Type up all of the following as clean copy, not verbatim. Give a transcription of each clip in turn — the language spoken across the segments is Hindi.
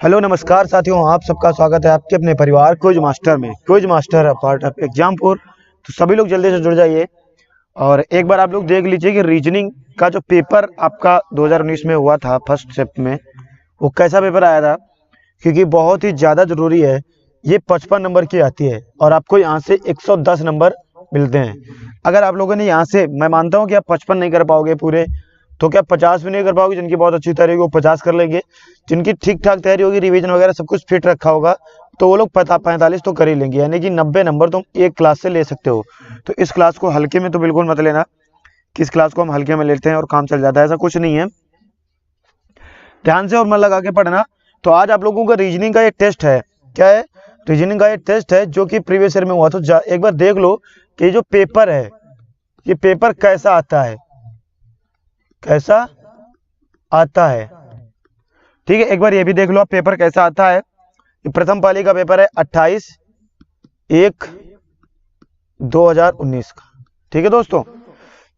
हेलो नमस्कार साथियों, आप सबका स्वागत है आपके अपने परिवार क्विज मास्टर में। Quiz master part of Exampur. तो सभी लोग जल्दी से जुड़ जाइए और एक बार आप लोग देख लीजिए कि रीजनिंग का जो पेपर आपका 2019 में हुआ था फर्स्ट शिफ्ट में, वो कैसा पेपर आया था, क्योंकि बहुत ही ज़्यादा ज़रूरी है। ये 55 नंबर की आती है और आपको यहाँ से 110 नंबर मिलते हैं। अगर आप लोगों ने यहाँ से, मैं मानता हूँ कि आप 55 नहीं कर पाओगे पूरे, तो क्या 50 भी नहीं कर पाओगे। जिनकी बहुत अच्छी तैयारी होगी वो 50 कर लेंगे, जिनकी ठीक ठाक तैयारी होगी, रिवीजन वगैरह सब कुछ फिट रखा होगा, तो वो लोग 45 तो कर ही लेंगे। यानी कि 90 नंबर तुम एक क्लास से ले सकते हो। तो इस क्लास को हल्के में तो बिल्कुल मत लेना कि इस क्लास को हम हल्के में लेते हैं और काम चल जाता है, ऐसा कुछ नहीं है। ध्यान से और मन लगा के पढ़ना। तो आज आप लोगों का रीजनिंग का एक टेस्ट है। क्या है? रीजनिंग का एक टेस्ट है जो कि प्रीवियस ईयर में हुआ। तो एक बार देख लो कि जो पेपर है, ये पेपर कैसा आता है, कैसा आता है। ठीक है, एक बार ये भी देख लो आप पेपर कैसा आता है। ये प्रथम पाली का पेपर है 28/1/2019 का। ठीक है दोस्तों,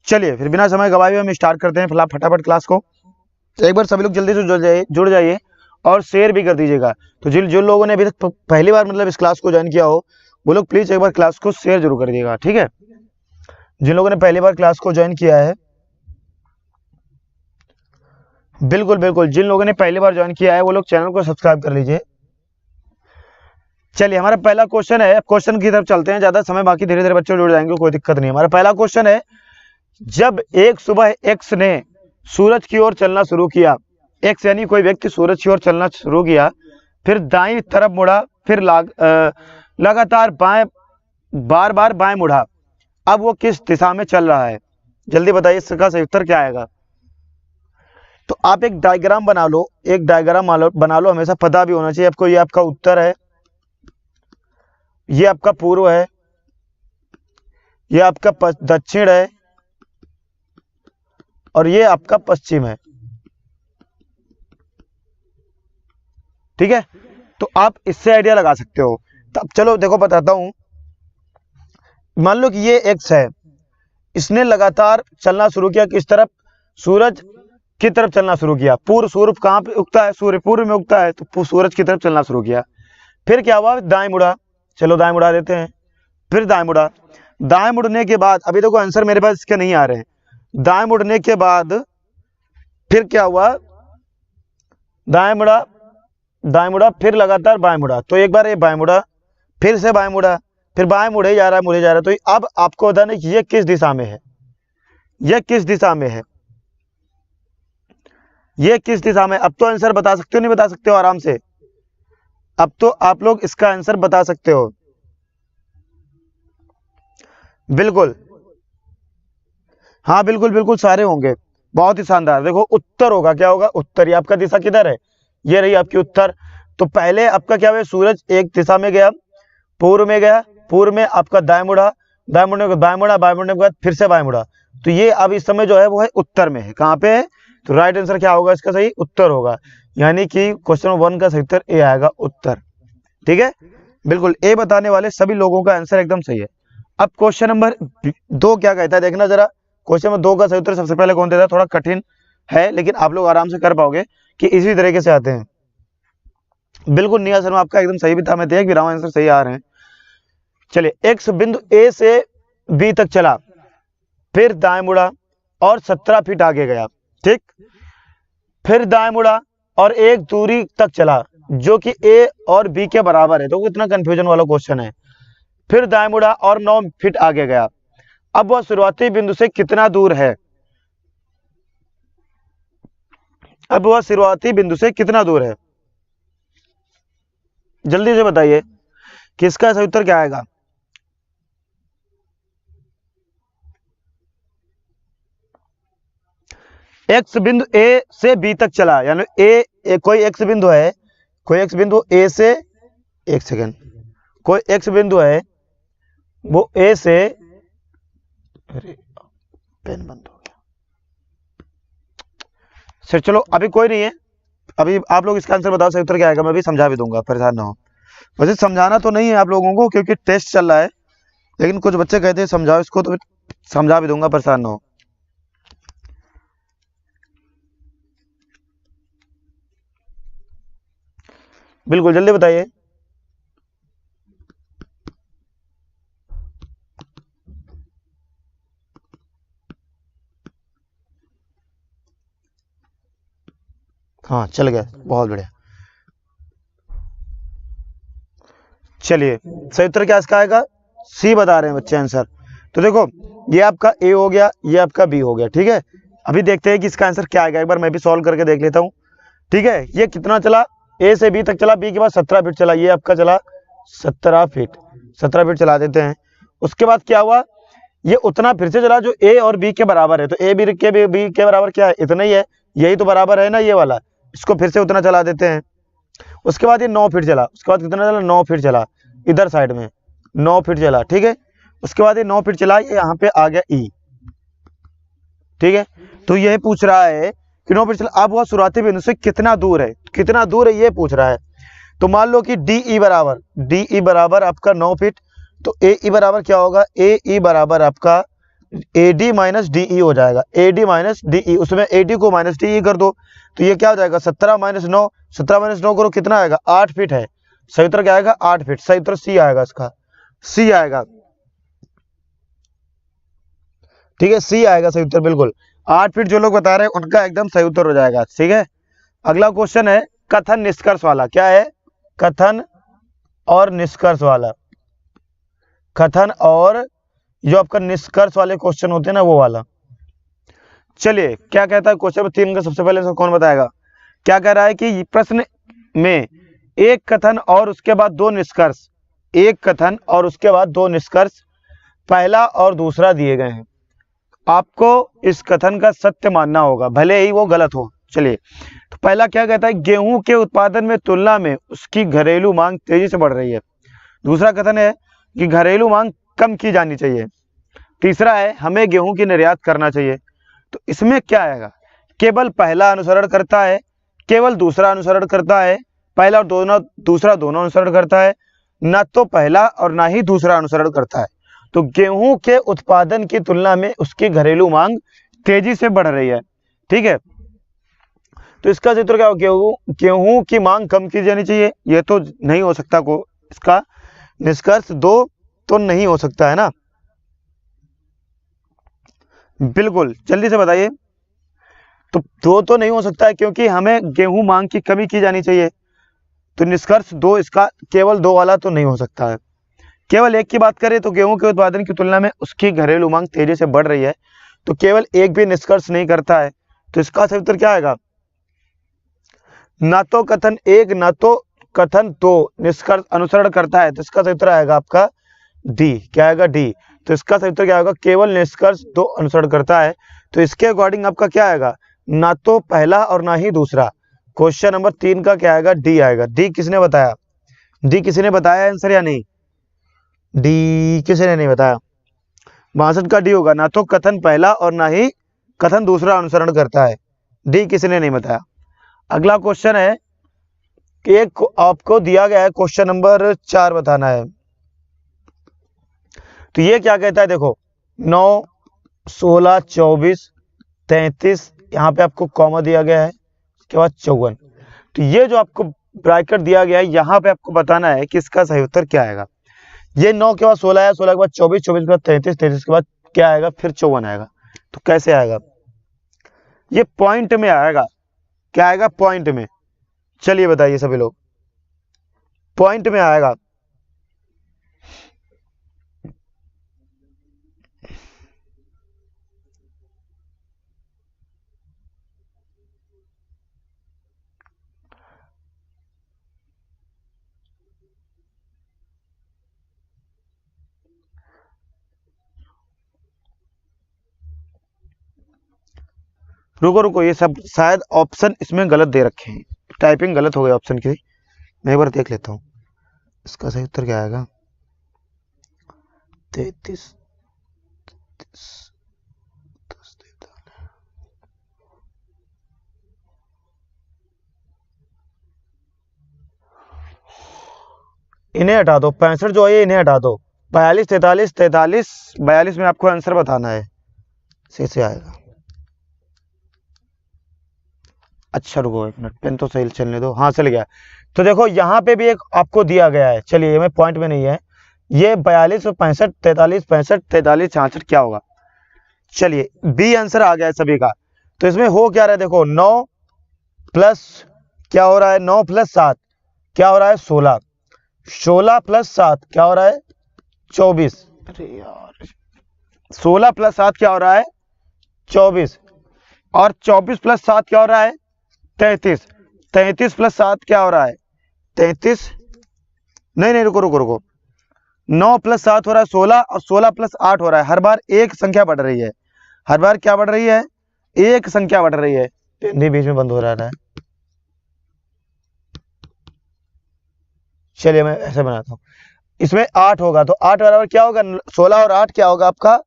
चलिए फिर बिना समय गवाए हुए हम स्टार्ट करते हैं फटाफट क्लास को। एक बार सभी लोग जल्दी से जुड़ जाइए और शेयर भी कर दीजिएगा। तो जिन जिन लोगों ने अभी तक पहली बार मतलब इस क्लास को ज्वाइन किया हो, वो लोग प्लीज एक बार क्लास को शेयर जरूर कर दीजिएगा। ठीक है, जिन लोगों ने पहली बार क्लास को ज्वाइन किया है, बिल्कुल बिल्कुल, जिन लोगों ने पहली बार ज्वाइन किया है वो लोग चैनल को सब्सक्राइब कर लीजिए। चलिए हमारा पहला क्वेश्चन है, क्वेश्चन की तरफ चलते हैं। ज्यादा समय बाकी धीरे धीरे बच्चे जुड़ जाएंगे, कोई दिक्कत नहीं। हमारा पहला क्वेश्चन है, जब एक सुबह एक्स ने सूरज की ओर चलना शुरू किया, एक्स यानी कोई व्यक्ति सूरज की ओर चलना शुरू किया, फिर दाईं तरफ मुड़ा, फिर लगातार बार बार बाएं मुड़ा, अब वो किस दिशा में चल रहा है? जल्दी बताइए, इसका सही उत्तर क्या आएगा? तो आप एक डायग्राम बना लो, एक डायग्राम बना लो, हमेशा पता भी होना चाहिए आपको। ये आपका उत्तर है, ये आपका पूर्व है, ये आपका दक्षिण है और ये आपका पश्चिम है। ठीक है, तो आप इससे आइडिया लगा सकते हो। तब चलो देखो बताता हूं। मान लो कि ये एक्स है, इसने लगातार चलना शुरू किया किस तरफ? सूरज की तरफ चलना शुरू किया। पूर्व, सूर्य कहाँ पे उगता है? सूर्य पूर्व में उगता है, तो सूरज की तरफ चलना शुरू किया। फिर क्या हुआ? दाएं मुड़ा। चलो दाएं मुड़ा देते हैं। फिर दाएं मुड़ा। दाएं मुड़ने के बाद, अभी देखो आंसर मेरे पास इसके नहीं आ रहे हैं। दाएं मुड़ने के बाद फिर क्या हुआ? दाएं मुड़ा, दाएं मुड़ा, फिर लगातार बाएं मुड़ा। तो एक बार ये बाएं मुड़ा, फिर से बाएं मुड़ा, फिर बाएं मुड़े जा रहा है, मुड़े जा रहा है। तो अब आपको बताना कि ये किस दिशा में है, ये किस दिशा में है, ये किस दिशा में। अब तो आंसर बता सकते हो, नहीं बता सकते हो? आराम से अब तो आप लोग इसका आंसर बता सकते हो। बिल्कुल, हाँ बिल्कुल बिल्कुल, सारे होंगे। बहुत ही शानदार। देखो उत्तर होगा, क्या होगा? उत्तर। ये आपका दिशा किधर है? ये रही आपकी उत्तर। तो पहले आपका क्या हुआ? सूरज एक दिशा में गया, पूर्व में गया, पूर्व में आपका दाएं मुड़ा, दाएं मुड़ने के बाएं मुड़ा, बाएं मुड़ने के बाद फिर से बाएं मुड़ा। तो ये अब इस समय जो है वो है उत्तर में है। कहाँ पे है? तो राइट आंसर क्या होगा इसका? सही उत्तर होगा। यानी कि क्वेश्चन 1 का सही उत्तर ए आएगा, उत्तर। ठीक है, बिल्कुल ए बताने वाले सभी लोगों का आंसर एकदम सही है। अब क्वेश्चन नंबर 2 क्या कहता है, देखना जरा। क्वेश्चन नंबर 2 का सही उत्तर सबसे पहले कौन देता है? थोड़ा कठिन है लेकिन आप लोग आराम से कर पाओगे कि इसी तरीके से आते हैं। बिल्कुल निया शर्मा आपका एकदम सही भी था, मैं देख भी रहा हूं आंसर सही आ रहे हैं। चलिए, एक्स बिंदु ए से बी तक चला, फिर दाएं मुड़ा और 17 फीट आगे गया। ठीक, फिर दाएं मुड़ा और एक दूरी तक चला जो कि ए और बी के बराबर है। तो कितना कंफ्यूजन वाला क्वेश्चन है। फिर दाएं मुड़ा और 9 फीट आगे गया। अब वह शुरुआती बिंदु से कितना दूर है? अब वह शुरुआती बिंदु से कितना दूर है? जल्दी से बताइए कि इसका सही उत्तर क्या आएगा। एक्स बिंदु ए से बी तक चला, यानी कोई एक्स बिंदु है, कोई एक्स बिंदु ए से, एक सेकेंड, कोई एक्स बिंदु है वो ए से, अरे पेन बंद हो गया सर, चलो अभी कोई नहीं है, अभी आप लोग इसका आंसर बताओ, सही उत्तर क्या आएगा, मैं भी समझा भी दूंगा, परेशान ना हो। वैसे समझाना तो नहीं है आप लोगों को क्योंकि टेस्ट चल रहा है, लेकिन कुछ बच्चे कहते हैं समझाओ इसको, तो समझा भी दूंगा, परेशान ना हो। बिल्कुल जल्दी बताइए। हाँ चल गया, बहुत बढ़िया। चलिए सही उत्तर क्या इसका आएगा, सी बता रहे हैं बच्चे आंसर। तो देखो ये आपका ए हो गया, ये आपका बी हो गया, ठीक है। अभी देखते हैं कि इसका आंसर क्या आएगा, एक बार मैं भी सॉल्व करके देख लेता हूँ। ठीक है, ये कितना चला, ए से बी तक चला, बी के बाद 17 फीट चला, ये आपका चला 17 फीट, 17 फीट चला देते हैं। उसके बाद क्या हुआ, ये उतना फिर से चला जो ए और बी के बराबर है, तो ए बी के बराबर क्या है, इतना ही है, यही तो बराबर है ना ये वाला, इसको फिर से उतना चला देते हैं। उसके बाद ये 9 फीट चला, उसके बाद कितना चला, 9 फीट चला, इधर साइड में 9 फीट चला, ठीक है। उसके बाद ये 9 फीट चला, ये यहाँ पे आ गया ई, ठीक है। तो यह पूछ रहा है कि 9 फीट चला, अब वह शुरुआती बिंदु से कितना दूर है, कितना दूर है ये पूछ रहा है। तो मान लो कि डी ई बराबर आपका 9 फीट, तो ए ई बराबर क्या होगा, ए ई बराबर आपका A D minus D E हो जाएगा, A D minus D E, उसमें ए डी को माइनस डी ई कर दो, तो ये क्या हो जाएगा 17 माइनस 9, 17 माइनस 9 करो कितना आएगा, 8 फीट है। सही उत्तर क्या आएगा, 8 फीट, सही उत्तर सी आएगा, इसका सी आएगा, ठीक है, सी आएगा सही उत्तर, बिल्कुल 8 फीट जो लोग बता रहे हैं उनका एकदम सही उत्तर हो जाएगा, ठीक है। अगला क्वेश्चन है कथन निष्कर्ष वाला, क्या है, कथन और निष्कर्ष वाला, कथन और जो आपका निष्कर्ष वाले क्वेश्चन होते हैं ना वो वाला। चलिए क्या कहता है क्वेश्चन 3 का, सबसे पहले कौन बताएगा, क्या कह रहा है कि प्रश्न में एक कथन और उसके बाद दो निष्कर्ष, एक कथन और उसके बाद दो निष्कर्ष, पहला और दूसरा दिए गए हैं, आपको इस कथन का सत्य मानना होगा भले ही वो गलत हो। चलिए तो पहला क्या कहता है, गेहूं के उत्पादन में तुलना में उसकी घरेलू मांग तेजी से बढ़ रही है। दूसरा कथन है कि घरेलू मांग कम की जानी चाहिए। तीसरा है हमें गेहूं की निर्यात करना चाहिए। तो इसमें क्या आएगा, केवल पहला अनुसरण करता है, केवल दूसरा अनुसरण करता है, पहला और दूसरा दोनों अनुसरण करता है, ना तो पहला और ना ही दूसरा अनुसरण करता है। तो गेहूं के उत्पादन की तुलना में उसकी घरेलू मांग तेजी से बढ़ रही है, ठीक है। तो इसका चित्र क्या हो, गेहूं की मांग कम की जानी चाहिए, यह तो नहीं हो सकता, को इसका निष्कर्ष दो तो नहीं हो सकता है ना, बिल्कुल जल्दी से बताइए। तो दो तो नहीं हो सकता है क्योंकि हमें गेहूं मांग की कमी की जानी चाहिए, तो निष्कर्ष दो, इसका केवल दो वाला तो नहीं हो सकता है। केवल एक की बात करें तो गेहूं के उत्पादन की तुलना में उसकी घरेलू मांग तेजी से बढ़ रही है, तो केवल एक भी निष्कर्ष नहीं करता है, तो इसका सही उत्तर क्या आएगा, ना तो कथन एक ना तो कथन दो निष्कर्ष अनुसरण करता है, तो इसका सही उत्तर आएगा आपका डी, क्या आएगा डी। तो इसका सही उत्तर क्या होगा, केवल निष्कर्ष दो अनुसरण करता है, तो इसके अकॉर्डिंग आपका क्या आएगा, ना तो पहला और ना ही दूसरा। क्वेश्चन नंबर 3 का क्या आएगा, डी आएगा। डी किसने बताया, डी किसी ने बताया आंसर या नहीं, डी किसी ने नहीं बताया, 62 का डी होगा, ना तो कथन पहला और ना ही कथन दूसरा अनुसरण करता है, डी किसी ने नहीं बताया। अगला क्वेश्चन है कि एक आपको दिया गया है क्वेश्चन नंबर 4 बताना है। तो ये क्या कहता है, देखो 9, 16, 24, 33, यहाँ पे आपको कॉमा दिया गया है, उसके बाद 54। तो ये जो आपको ब्रैकेट दिया गया है यहाँ पे आपको बताना है कि इसका सही उत्तर क्या आएगा। ये 9 के बाद 16 है, 16 के बाद 24, 24 के बाद 33, 33 के बाद क्या आएगा, फिर 54 आएगा। तो कैसे आएगा, ये पॉइंट में आएगा, क्या आएगा, पॉइंट में। चलिए बताइए सभी लोग, पॉइंट में आएगा। रुको रुको, ये सब शायद ऑप्शन इसमें गलत दे रखे हैं, टाइपिंग गलत हो गई ऑप्शन की। मैं एक बार देख लेता हूँ इसका सही उत्तर क्या आएगा। 33 इन्हें हटा दो, 65 जो है इन्हें हटा दो, 42 43 43 42 में आपको आंसर बताना है, सही से आएगा। अच्छा रुको एक मिनट, पेन तो सही चलने दो, हाँ चल गया। तो देखो यहाँ पे भी एक आपको दिया गया है, चलिए ये मैं पॉइंट में नहीं है, ये 42 और 65 43 65 43 66 क्या होगा। चलिए बी आंसर आ गया है सभी का। तो इसमें हो क्या रहा है, देखो 9 प्लस क्या हो रहा है, 9 प्लस 7 क्या हो रहा है 16, 16 प्लस 7 क्या हो रहा है 24, अरे यार 16 प्लस 7 क्या हो रहा है 24, और 24 प्लस 7 क्या हो रहा है 33, 33 प्लस 7 क्या हो रहा है 33, नहीं नहीं रुको रुको रुको, 9 प्लस 7 हो रहा है 16, और 16 प्लस 8 हो रहा है, हर बार एक संख्या बढ़ रही है, हर बार क्या बढ़ रही है, एक संख्या बढ़ रही है, पेन बीच में बंद हो रहा है। चलिए मैं ऐसे बनाता हूं, इसमें 8 होगा तो 8 बराबर क्या होगा 16 और 8 क्या होगा आपका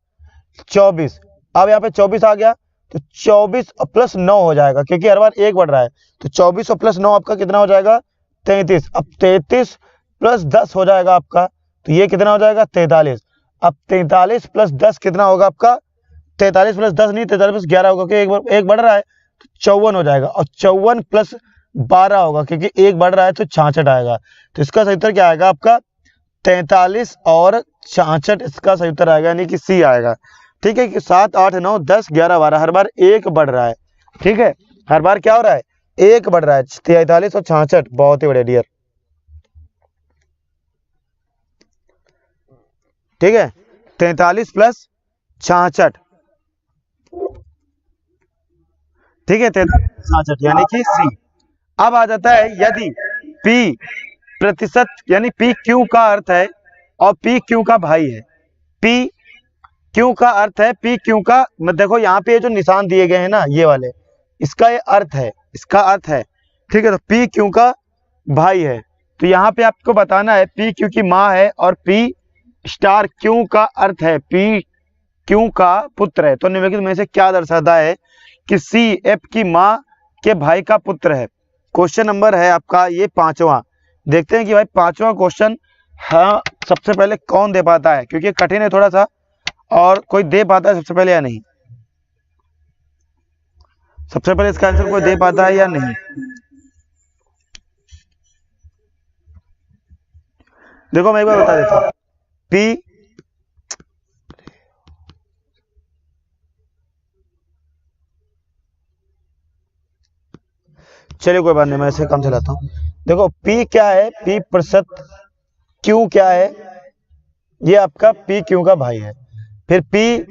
24। अब यहाँ पे 24 आ गया तो 24 प्लस 9 हो जाएगा, क्योंकि हर बार एक बढ़ रहा है, तो 24 और प्लस 9 आपका कितना हो जाएगा 33। अब 33 प्लस 10 हो जाएगा आपका, तो ये कितना हो जाएगा 43। अब 43 प्लस 10 कितना होगा आपका 43 प्लस 10 नहीं 43 प्लस 11 होगा, क्योंकि एक बढ़ रहा है तो 54 हो जाएगा, और 54 प्लस 12 होगा, क्योंकि एक बढ़ रहा है तो 66 आएगा। तो इसका सही उत्तर क्या आएगा आपका 43 और 66, इसका सही उत्तर आएगा, यानी कि सी आएगा। ठीक है कि 7 8 9 10 11 12 हर बार एक बढ़ रहा है, ठीक है हर बार क्या हो रहा है एक बढ़ रहा है, 43 और 66, बहुत ही बढ़िया डियर। ठीक है 43 प्लस 66, ठीक है 63 यानी कि सी। अब आ जाता है यदि P प्रतिशत यानी P क्यू का अर्थ है और P क्यू का भाई है, P क्यू का अर्थ है P क्यू का, देखो यहाँ पे जो निशान दिए गए हैं ना ये वाले, इसका ये अर्थ है, इसका अर्थ है, ठीक है। तो P क्यू का भाई है, तो यहाँ पे आपको बताना है P क्यू की माँ है, और P स्टार क्यू का अर्थ है P क्यू का पुत्र है। तो निम्नलिखित में से क्या दर्शाता है कि सी एफ की माँ के भाई का पुत्र है। क्वेश्चन नंबर है आपका ये 5वां, देखते हैं कि भाई 5वां क्वेश्चन हाँ सबसे पहले कौन दे पाता है, क्योंकि कठिन है थोड़ा सा, और कोई दे पाता है सबसे पहले या नहीं, सबसे पहले इसका आंसर कोई दे पाता है या नहीं। देखो मैं एक बार बता देता हूं, P चलिए कोई बात नहीं, मैं ऐसे काम चलाता हूँ। देखो P क्या है, P प्रतिशत, Q क्या है, ये आपका P Q का भाई है, फिर P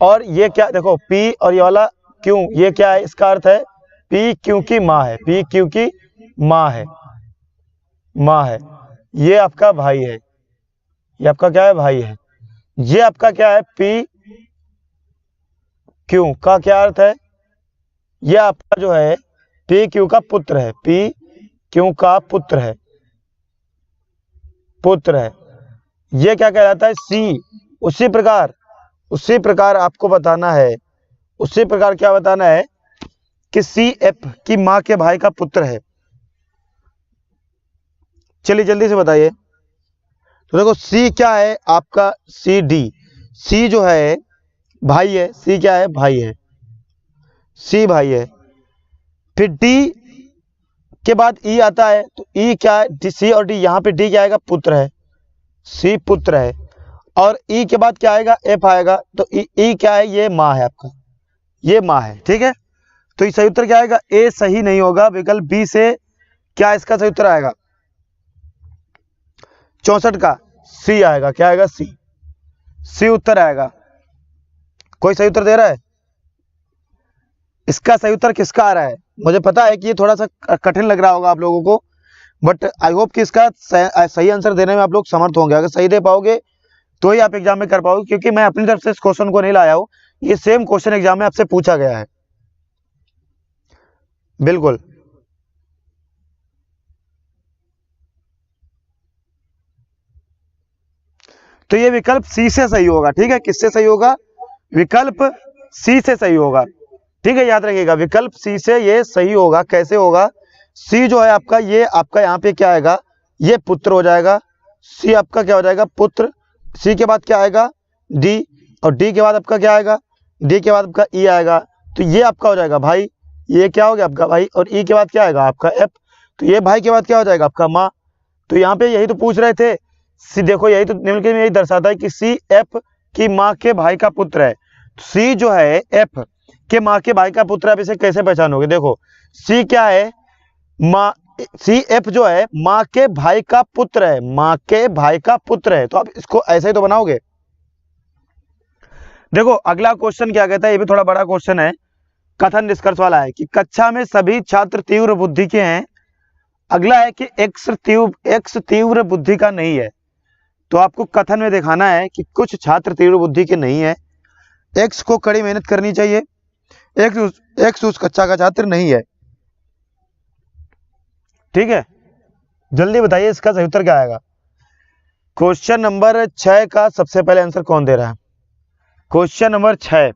और ये क्या, देखो P और ये वाला Q ये क्या है, इसका अर्थ है P Q की माँ है, P Q की माँ है, माँ है, ये आपका भाई है, ये आपका क्या है भाई है, ये आपका क्या है P Q का क्या अर्थ है, ये आपका जो है P Q का पुत्र है, P Q का पुत्र है, पुत्र है, ये क्या कहलाता है C। उसी प्रकार आपको बताना है, उसी प्रकार क्या बताना है कि C F की माँ के भाई का पुत्र है। चलिए जल्दी से बताइए। तो देखो C क्या है आपका C D, C जो है भाई है, C क्या है भाई है, C भाई है, फिर D के बाद E आता है, तो E क्या है C और D, यहाँ पे D क्या आएगा पुत्र है, C पुत्र है, और E के बाद क्या आएगा F आएगा, तो E क्या है ये माँ है आपका, ये माँ है, ठीक है। तो सही उत्तर क्या आएगा A सही नहीं होगा, विकल्प B से क्या इसका सही उत्तर आएगा 64 का C आएगा, क्या आएगा C उत्तर आएगा। कोई सही उत्तर दे रहा है, इसका सही उत्तर किसका आ रहा है, मुझे पता है कि ये थोड़ा सा कठिन लग रहा होगा आप लोगों को, बट आई होप कि इसका सही आंसर देने में आप लोग समर्थ होंगे। अगर सही दे पाओगे तो ही आप एग्जाम में कर पाओगे, क्योंकि मैं अपनी तरफ से इस क्वेश्चन को नहीं लाया हूं, ये सेम क्वेश्चन एग्जाम में आपसे पूछा गया है। बिल्कुल। तो ये विकल्प सी से सही होगा। ठीक है, किससे सही होगा? विकल्प सी से सही होगा। ठीक है, याद रखिएगा विकल्प सी से ये सही होगा। कैसे होगा? सी जो है आपका, ये आपका यहाँ पे क्या आएगा? ये पुत्र हो जाएगा। सी आपका क्या हो जाएगा? पुत्र। सी के बाद क्या आएगा? डी, और डी के बाद आपका क्या आएगा? डी के बाद आपका ई आएगा। तो ये आपका हो जाएगा भाई, ये क्या हो गया आपका भाई, और ई के बाद क्या आएगा आपका एफ। तो ये भाई के बाद क्या हो जाएगा आपका माँ। तो यहाँ पे यही तो पूछ रहे थे। सी देखो, यही तो निम्नलिखित में यही दर्शाता है कि सी एफ की माँ के भाई का पुत्र है। सी जो है एफ के माँ के भाई का पुत्र है। आप इसे कैसे पहचानोगे? देखो, सी क्या है? माँ। सी एफ जो है माँ के भाई का पुत्र है, माँ के भाई का पुत्र है। तो आप इसको ऐसे ही तो बनाओगे। देखो अगला क्वेश्चन क्या कहता है, ये भी थोड़ा बड़ा क्वेश्चन है, कथन निष्कर्ष वाला है कि कक्षा में सभी छात्र तीव्र बुद्धि के हैं। अगला है कि एक्स तीव्र बुद्धि का नहीं है। तो आपको कथन में दिखाना है कि कुछ छात्र तीव्र बुद्धि के नहीं है, एक्स को कड़ी मेहनत करनी चाहिए, एक्स उस कक्षा का छात्र नहीं है। ठीक है, जल्दी बताइए इसका सही उत्तर क्या आएगा। क्वेश्चन नंबर 6 का सबसे पहले आंसर कौन दे रहा है? Question number 6।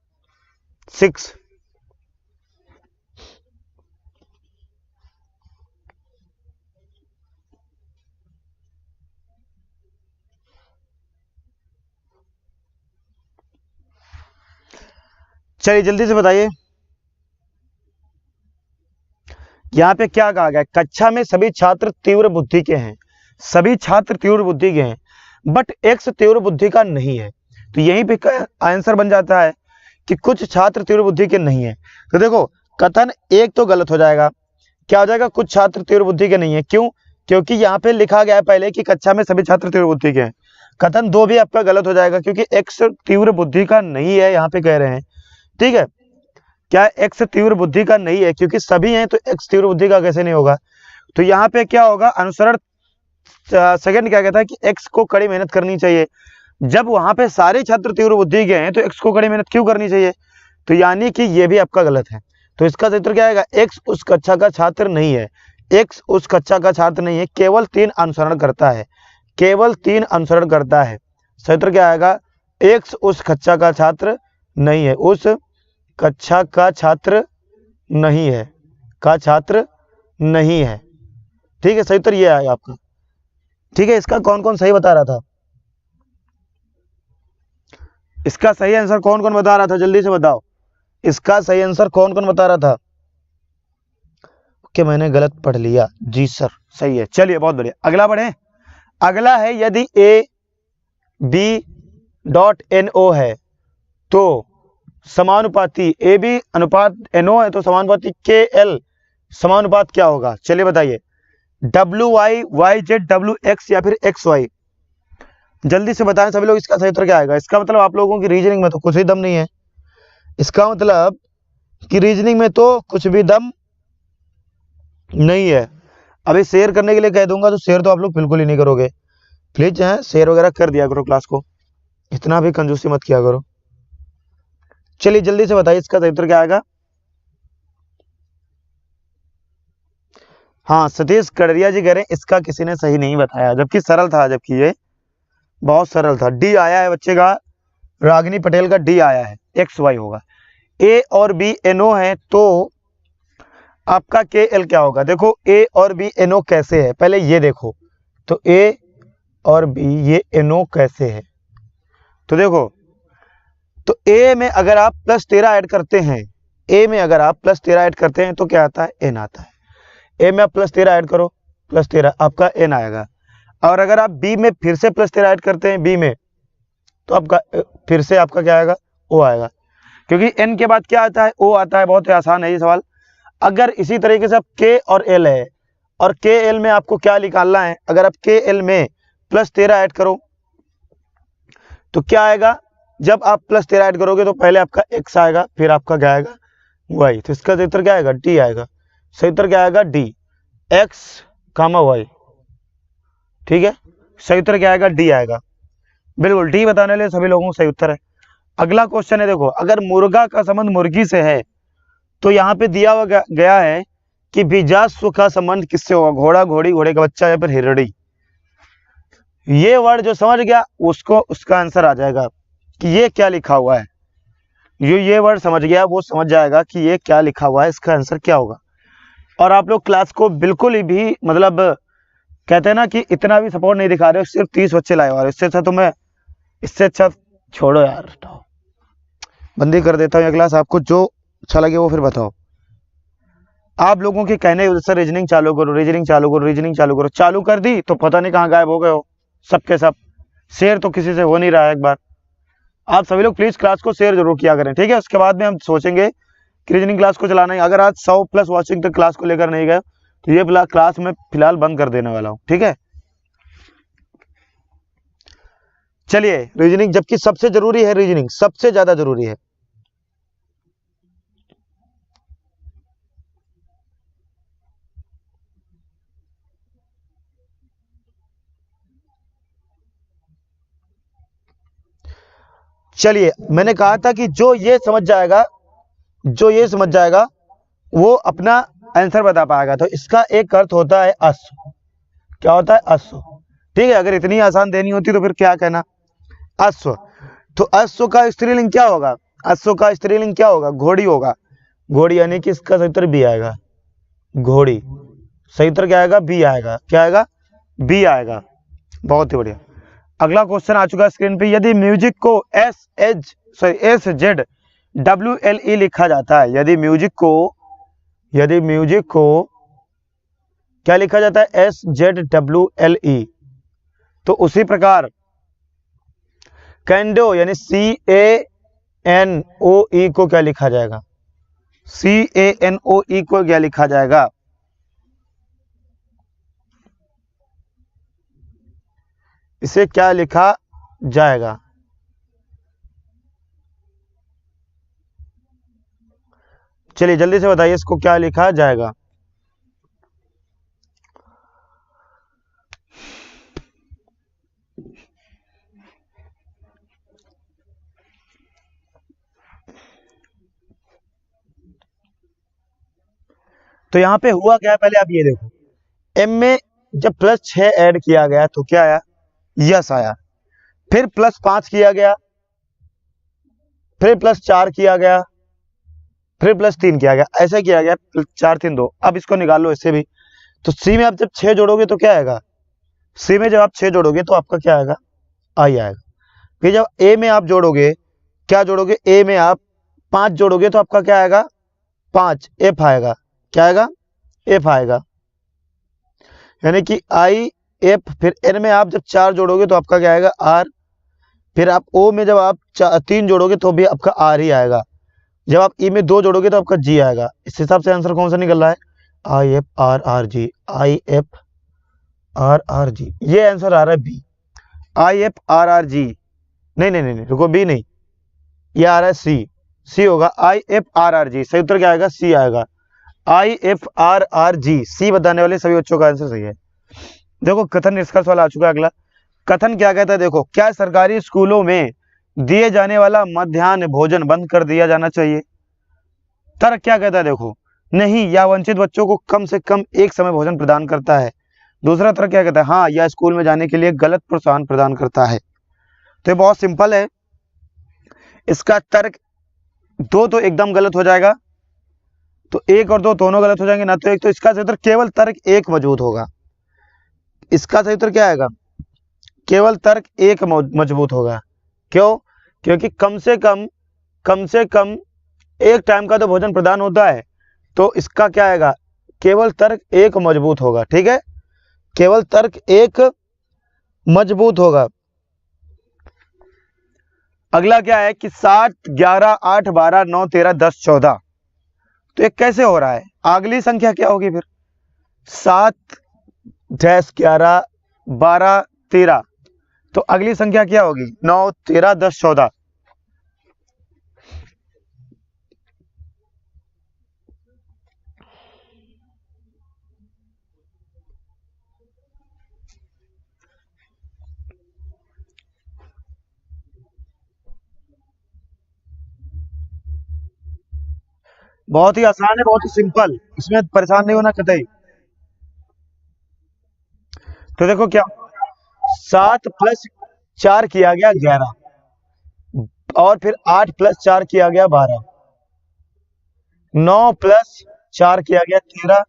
चलिए जल्दी से बताइए, यहाँ पे क्या कहा गया? कक्षा में सभी छात्र तीव्र बुद्धि के हैं, सभी छात्र तीव्र बुद्धि के हैं, बट एक्स तीव्र बुद्धि का नहीं है। तो यहीं पे आंसर बन जाता है कि कुछ छात्र तीव्र बुद्धि के नहीं है। तो देखो कथन एक तो गलत हो जाएगा। क्या हो जाएगा? कुछ छात्र तीव्र बुद्धि के नहीं है। क्यों? क्योंकि यहाँ पे लिखा गया है पहले कि कक्षा में सभी छात्र तीव्र बुद्धि के हैं। कथन 2 भी आपका गलत हो जाएगा क्योंकि एक्स तीव्र बुद्धि का नहीं है, यहाँ पे कह रहे हैं। ठीक है, क्या एक्स तीव्र बुद्धि का नहीं है? क्योंकि सभी हैं तो एक्स तीव्र बुद्धि का कैसे नहीं होगा। तो यहाँ पे क्या होगा? अनुसरण सेकंड क्या कहता है कि एक्स को कड़ी मेहनत करनी चाहिए। जब वहां पे सारे छात्र तीव्र बुद्धि के हैं तो एक्स को कड़ी मेहनत क्यों करनी चाहिए? तो यानी कि ये भी आपका गलत है। तो इसका उत्तर क्या आएगा? एक्स उस कक्षा का छात्र नहीं है, एक्स उस कक्षा का छात्र नहीं है, केवल 3 अनुसरण करता है, केवल 3 अनुसरण करता है। सही उत्तर क्या आएगा? एक्स उस कक्षा का छात्र नहीं है, उस कक्षा का छात्र नहीं है, का छात्र नहीं है। ठीक है, सही उत्तर ये आएगा आपका। ठीक है, इसका कौन कौन सही बता रहा था? इसका सही आंसर कौन कौन बता रहा था? जल्दी से बताओ, इसका सही आंसर कौन कौन बता रहा था? कि मैंने गलत पढ़ लिया। जी सर, सही है। चलिए बहुत बढ़िया, अगला बढ़े। अगला है यदि A B dot N O है तो समानुपाती, ए बी अनुपात एन ओ है तो समानुपाती के एल समानुपात क्या होगा? चलिए बताइए, W Y Y Z W X या फिर एक्स वाई। जल्दी से बताएं सभी लोग, इसका सही उत्तर क्या आएगा? इसका मतलब आप लोगों की रीजनिंग में तो कुछ ही दम नहीं है। इसका मतलब कि रीजनिंग में तो कुछ भी दम नहीं है। अभी शेयर करने के लिए कह दूंगा तो शेयर तो आप लोग बिल्कुल ही नहीं करोगे। प्लीज है शेयर वगैरह कर दिया करो क्लास को, इतना भी कंजूसी मत किया करो। चलिए जल्दी से बताइए इसका सही उत्तर क्या आएगा? हाँ, सतीश कड़रिया जी कह रहे हैं इसका किसी ने सही नहीं बताया, जबकि सरल था, जबकि ये बहुत सरल था। डी आया है बच्चे का, रागिनी पटेल का डी आया है, एक्स वाई होगा। ए और बी एनओ है तो आपका के एल क्या होगा? देखो ए और बी एनओ कैसे है, पहले ये देखो। तो ए और बी ये एनओ कैसे है? तो देखो, तो ए में अगर आप +13 ऐड करते हैं, ए में अगर आप +13 ऐड करते हैं तो क्या आता है? एन आता है। ए में आप +13 ऐड करो, +13 आपका एन आएगा। और अगर आप बी में फिर से +13 ऐड करते हैं बी में, तो आपका फिर से आपका क्या आएगा? ओ आएगा। क्योंकि एन के बाद क्या आता है? ओ आता है। बहुत ही आसान है ये सवाल। अगर इसी तरीके से आप के और एल है, और के एल में आपको क्या निकालना है? अगर आप के एल में +13 ऐड करो तो क्या आएगा? जब आप +13 ऐड करोगे तो पहले आपका एक्स आएगा, फिर आपका क्या आएगा? वाई। तो इसका उत्तर क्या आएगा? डी आएगा। सही उत्तर क्या आएगा? D, x comma y. ठीक है, सही उत्तर क्या आएगा? डी आएगा। बिल्कुल डी बताने लिए सभी लोगों को सही उत्तर है। अगला क्वेश्चन है, देखो, अगर मुर्गा का संबंध मुर्गी से है तो यहाँ पे दिया गया है कि बीजास्व का संबंध किससे होगा, घोड़ा, घोड़ी, घोड़े का बच्चा या फिर हिरड़ी। ये वर्ड जो समझ गया उसको उसका आंसर आ जाएगा कि ये क्या लिखा हुआ है। ये वर्ड समझ गया वो समझ जाएगा कि ये क्या लिखा हुआ है, इसका आंसर क्या होगा। और आप लोग क्लास को बिल्कुल ही भी मतलब कहते हैं ना कि इतना भी सपोर्ट नहीं दिखा रहे हो, सिर्फ 30 बच्चे लाए हो। इससे अच्छा छोड़ो यार, बंदी कर देता हूँ ये क्लास। आपको जो अच्छा लगे वो फिर बताओ। आप लोगों के कहने की वजह से रीजनिंग चालू करो, रीजनिंग चालू करो, रीजनिंग चालू करो, चालू कर दी तो पता नहीं कहाँ गायब हो गए हो सबके सब। शेयर तो किसी से हो नहीं रहा है। एक बार आप सभी लोग प्लीज क्लास को शेयर जरूर किया करें, ठीक है। उसके बाद में हम सोचेंगे कि रीजनिंग क्लास को चलाना है। अगर आज 100+ वॉचिंग तक क्लास को लेकर नहीं गए तो ये क्लास में फिलहाल बंद कर देने वाला हूँ, ठीक है। चलिए रीजनिंग, जबकि सबसे जरूरी है, रीजनिंग सबसे ज्यादा जरूरी है। चलिए मैंने कहा था कि जो ये समझ जाएगा वो अपना आंसर बता पाएगा। तो इसका एक अर्थ होता है अश्व। क्या होता है? अश्व, ठीक है। अगर इतनी आसान देनी होती तो फिर क्या कहना, अश्व। तो अश्व का स्त्रीलिंग क्या होगा? अश्व का स्त्रीलिंग क्या होगा? घोड़ी होगा। घोड़ी यानी कि इसका सही उत्तर बी आएगा, घोड़ी। सही उत्तर क्या आएगा? बी आएगा। क्या आएगा? बी आएगा। बहुत ही बढ़िया। अगला क्वेश्चन आ चुका है स्क्रीन पे। यदि म्यूजिक को SHWLE लिखा जाता है, यदि म्यूजिक को क्या लिखा जाता है? SZWLE। तो उसी प्रकार कैंडो यानी CANOE को क्या लिखा जाएगा? CANOE को क्या लिखा जाएगा? इसे क्या लिखा जाएगा? चलिए जल्दी से बताइए, इसको क्या लिखा जाएगा? तो यहां पे हुआ क्या है, पहले आप ये देखो। m में जब +6 ऐड किया गया तो क्या आया? यस आया। फिर +5 किया गया, फिर +4 किया गया, फिर +3 किया गया, ऐसे किया गया। 4 3 2। अब इसको निकालो इससे भी। तो सी में आप जब 6 जोड़ोगे तो क्या आएगा? सी में जब आप 6 जोड़ोगे तो आपका क्या आएगा? आई आएगा। फिर जब ए में आप जोड़ोगे, क्या जोड़ोगे? ए में आप 5 जोड़ोगे तो आपका क्या आएगा? 5 एफ आएगा। क्या आएगा? एफ आएगा। यानी कि आई एफ। फिर एन में आप जब 4 जोड़ोगे तो आपका क्या आएगा? आर। फिर आप ओ में जब आप 3 जोड़ोगे तो भी आपका आर ही आएगा। जब आप ई में 2 जोड़ोगे तो आपका जी आएगा। इस हिसाब से आंसर कौन सा निकल रहा है? I F R R G, I F R R G. ये आंसर आ रहा है B, I F R R G. नहीं नहीं नहीं रुको, बी नहीं, ये आ रहा है सी। सी होगा I F R R G. सही उत्तर क्या आएगा? सी आएगा। I F R R G, C बताने वाले सभी बच्चों का आंसर सही है। देखो कथन निष्कर्ष वाला आ चुका है। अगला कथन क्या कहता है? देखो, क्या सरकारी स्कूलों में दिए जाने वाला मध्याह्न भोजन बंद कर दिया जाना चाहिए? तर्क क्या कहता है? देखो, नहीं, या वंचित बच्चों को कम से कम एक समय भोजन प्रदान करता है। दूसरा तर्क क्या कहता है? हाँ, यह स्कूल में जाने के लिए गलत प्रोत्साहन प्रदान करता है। तो ये बहुत सिंपल है। इसका तर्क 2 तो एकदम गलत हो जाएगा, तो 1 और 2 दोनों गलत हो जाएंगे ना। तो एक तो इसका सही उत्तर केवल तर्क 1 मौजूद होगा। इसका सही उत्तर क्या आएगा? केवल तर्क 1 मजबूत होगा। क्यों? क्योंकि कम से कम एक टाइम का तो भोजन प्रदान होता है। तो इसका क्या आएगा? केवल तर्क 1 मजबूत होगा। ठीक है, केवल तर्क 1 मजबूत होगा। अगला क्या है कि 7 11 8 12 9 13 10 14। तो ये कैसे हो रहा है? अगली संख्या क्या होगी फिर? 7 11 12 13। तो अगली संख्या क्या होगी? 9 13 10 14। बहुत ही आसान है, बहुत ही सिंपल। इसमें परेशान नहीं होना कतई। तो देखो क्या, 7 + 4 किया गया 11, और फिर 8 + 4 किया गया 12, 9 + 4 किया गया 13,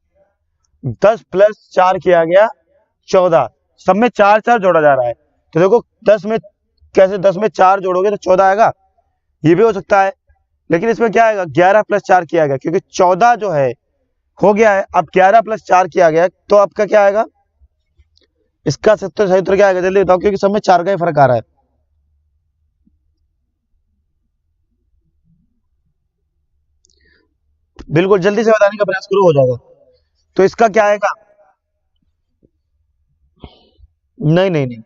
10 + 4 किया गया 14। सब में 4 4 जोड़ा जा रहा है। तो देखो 10 में कैसे, 10 में 4 जोड़ोगे तो 14 आएगा, ये भी हो सकता है। लेकिन इसमें क्या आएगा, 11 + 4 किया गया, क्योंकि 14 जो है हो गया है, अब 11 + 4 किया गया, तो आपका क्या आएगा, इसका सही उत्तर क्या आएगा, जल्दी बताओ, क्योंकि सब में 4 का ही फर्क आ रहा है। बिल्कुल जल्दी से बताने का प्रयास करो, हो जाएगा। तो इसका क्या आएगा, नहीं नहीं नहीं,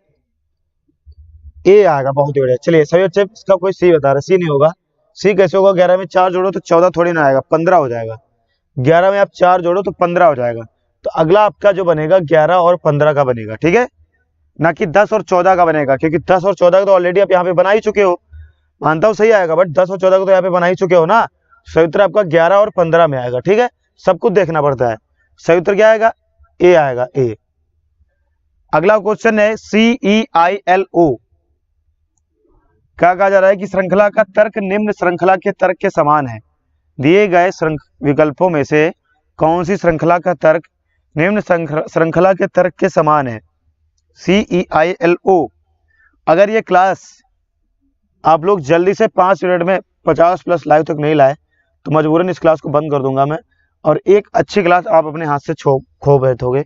ए आएगा, बहुत ही बढ़िया। चलिए सही बच्चे, इसका कोई सी बता रहा, सी नहीं होगा। सी कैसे होगा, 11 में 4 जोड़ो तो 14 थोड़ी ना आएगा, 15 हो जाएगा। 11 में आप 4 जोड़ो तो 15 हो जाएगा। तो अगला आपका जो बनेगा 11 और 15 का बनेगा, ठीक है, ना कि 10 और 14 का बनेगा, क्योंकि 10 और 14 का तो ऑलरेडी आप यहाँ पे बना ही चुके हो। मानता हूँ सही आएगा, बट 10 और 14 को तो यहाँ पे बना ही चुके हो ना। सही उत्तर आपका 11 और 15 में आएगा, ठीक है, सब कुछ देखना पड़ता है। सही उत्तर क्या आएगा, ए आएगा, ए। अगला क्वेश्चन है CEILO। क्या कहा जा रहा है कि श्रृंखला का तर्क निम्न श्रृंखला के तर्क के समान है। दिए गए विकल्पों में से कौन सी श्रृंखला का तर्क निम्न श्रृंखला के तर्क के समान है। CEILO। अगर ये क्लास आप लोग जल्दी से 5 मिनट में 50+ लाइव तक नहीं लाए तो मजबूरन इस क्लास को बंद कर दूंगा मैं, और एक अच्छी क्लास आप अपने हाथ से खो बैठोगे।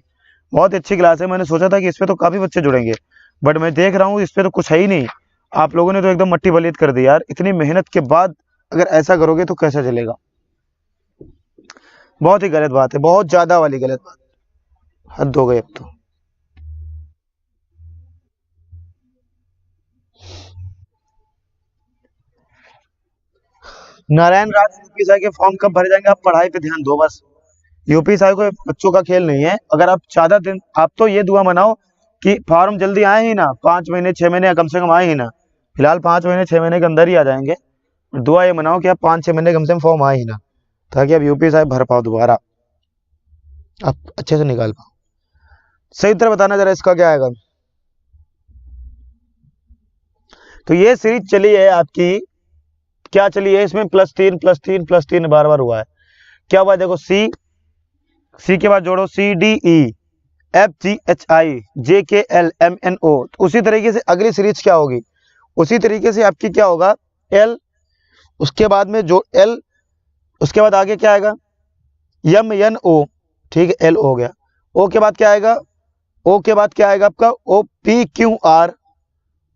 बहुत अच्छी क्लास है, मैंने सोचा था कि इस पे तो काफी बच्चे जुड़ेंगे, बट मैं देख रहा हूँ इस पे तो कुछ है ही नहीं। आप लोगों ने तो एकदम मट्टी बलीद कर दी यार, इतनी मेहनत के बाद अगर ऐसा करोगे तो कैसा चलेगा। बहुत ही गलत बात है, बहुत ज्यादा वाली गलत बात, हद हो गई अब तो। नारायण राज यूपीएसआई के फॉर्म कब भरे जाएंगे, आप पढ़ाई पे ध्यान दो बस। यूपीएसआई कोई बच्चों का खेल नहीं है। अगर आप ज्यादा दिन, आप तो ये दुआ मनाओ कि फॉर्म जल्दी आए ही ना, 5 महीने 6 महीने कम से कम आए ही ना। फिलहाल 5 महीने 6 महीने के अंदर ही आ जाएंगे। दुआ ये मनाओ कि आप 5 6 महीने कम से कम फॉर्म आए ही ना, ताकि आप यूपीएसआई भर पाओ दोबारा, आप अच्छे से निकाल पाओ। सही उत्तर बताना जरा, इसका क्या आएगा। तो ये सीरीज चली है आपकी, क्या चली है, इसमें +3 +3 +3 बार बार हुआ है। क्या हुआ है देखो, सी के बाद जोड़ो CDE FGHI JKL MNO। उसी तरीके से अगली सीरीज क्या होगी, उसी तरीके से आपकी क्या होगा, L, उसके बाद में जो L, उसके बाद आगे क्या आएगा, MNO, ठीक है, L हो गया। O के बाद क्या आएगा, O के बाद क्या आएगा आपका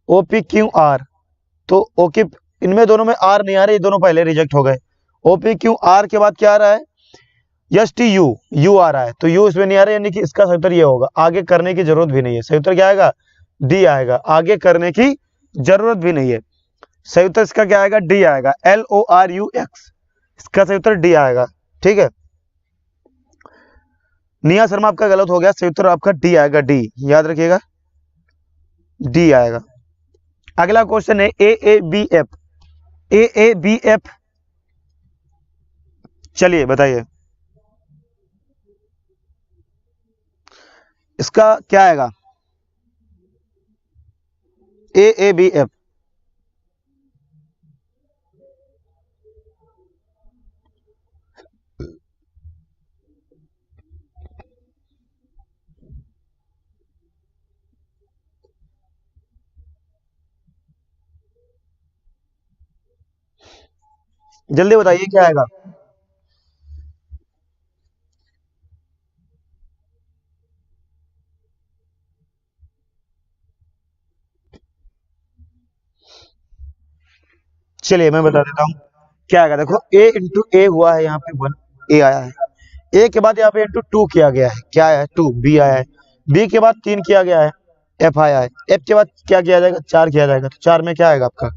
OPQR। तो O के, इनमें दोनों में R नहीं आ रहे, ये दोनों पहले रिजेक्ट हो गए। OPQR के बाद क्या आ रहा है, STU, U आ रहा है, तो U इसमें नहीं आ रहा, यानी कि इसका सही उत्तर ये होगा, आगे करने की जरूरत भी नहीं है। सही उत्तर क्या आएगा, D आएगा, आगे करने की जरूरत भी नहीं है। सही उत्तर इसका क्या आएगा, D आएगा, LORUX, इसका सही उत्तर D आएगा, ठीक है। निया शर्मा आपका गलत हो गया, सही उत्तर आपका D आएगा, D याद रखिएगा, D आएगा। अगला क्वेश्चन है AABF। चलिए बताइए इसका क्या आएगा, AABF। जल्दी बताइए क्या आएगा। चलिए मैं बता देता हूँ क्या आएगा। देखो A × A हुआ है, यहाँ पे 1 A आया है, A के बाद यहाँ पे × 2 किया गया है, क्या आया है, 2 B आया है, B के बाद 3 किया गया है, F आया है, F के बाद क्या किया जाएगा, 4 किया जाएगा, तो 4 में क्या आएगा आपका,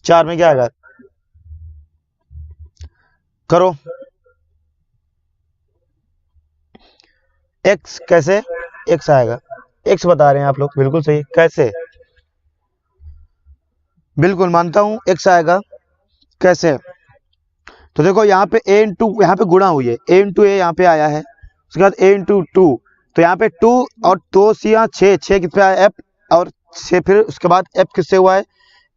4 में क्या आएगा, करो। X कैसे, X आएगा, X बता रहे हैं आप लोग, बिल्कुल सही, कैसे, बिल्कुल मानता हूं X आएगा, कैसे, तो देखो यहाँ पे a इंटू यहाँ पे गुणा हुई है, a इंटू ए यहाँ पे आया है, उसके बाद a इंटू टू, तो यहाँ पे 2 और 2 सिया 6, 6 किस पे आया f, और 6 फिर उसके बाद f किससे हुआ है,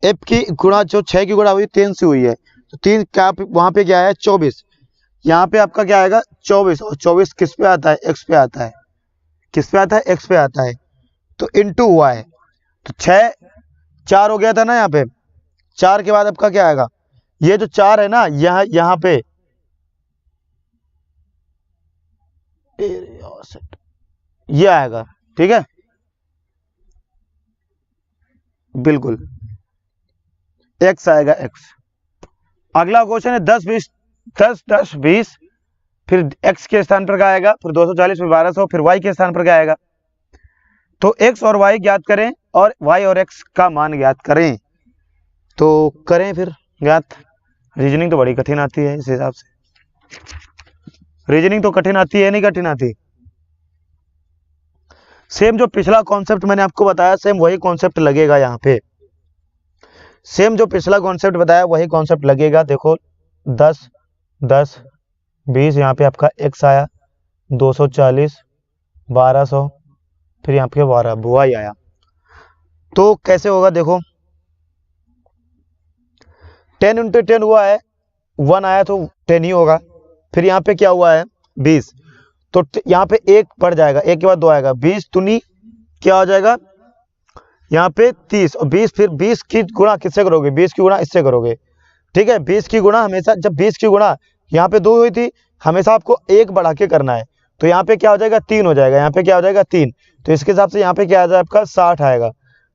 f की गुणा जो 6 की गुणा हुई 3 से हुई है, तो 3 क्या वहां पे क्या है 24, यहाँ पे आपका क्या आएगा 24, और 24 किस पे आता है x पे आता है, किस पे आता है x पे आता है, तो इंटू हुआ है, तो 6 4 हो गया था ना, यहाँ पे 4 के बाद आपका क्या आएगा, ये जो 4 है ना यहाँ पे ये आएगा, ठीक है बिल्कुल x आएगा x। अगला क्वेश्चन है 10 20 10 10 20, फिर x के स्थान पर क्या आएगा, फिर 240, फिर 1200, फिर y के स्थान पर क्या आएगा, तो x और y ज्ञात करें और y और x का मान ज्ञात करें, तो करें फिर ज्ञात। रीजनिंग तो बड़ी कठिन आती है इस हिसाब से, रीजनिंग तो कठिन आती है, नहीं कठिन आती। सेम जो पिछला कॉन्सेप्ट मैंने आपको बताया सेम वही कॉन्सेप्ट लगेगा यहाँ पे, सेम जो पिछला कॉन्सेप्ट बताया वही कॉन्सेप्ट लगेगा। देखो 10 10 20, यहाँ पे आपका x आया 240 1200, फिर यहाँ पे 12 y आया, तो कैसे होगा देखो 10 इंटू 10 हुआ है, 1 आया तो 10 ही होगा, फिर यहाँ पे क्या हुआ है 20, तो यहाँ पे 1 बढ़ जाएगा, 1 के बाद 2 आएगा, 20 दूनी क्या हो जाएगा यहाँ पे 30, और 20 फिर 20 की गुणा किससे करोगे, 20 की गुणा इससे करोगे, ठीक है। 20 की गुणा हमेशा, जब 20 की गुणा यहाँ पे 2 हुई थी, हमेशा आपको 1 बढ़ा के करना है, तो यहाँ पे क्या हो जाएगा 3 हो जाएगा, यहाँ पे क्या हो जाएगा 3, तो इसके हिसाब से यहाँ पे क्या आ जाएगा आपका 60 आएगा,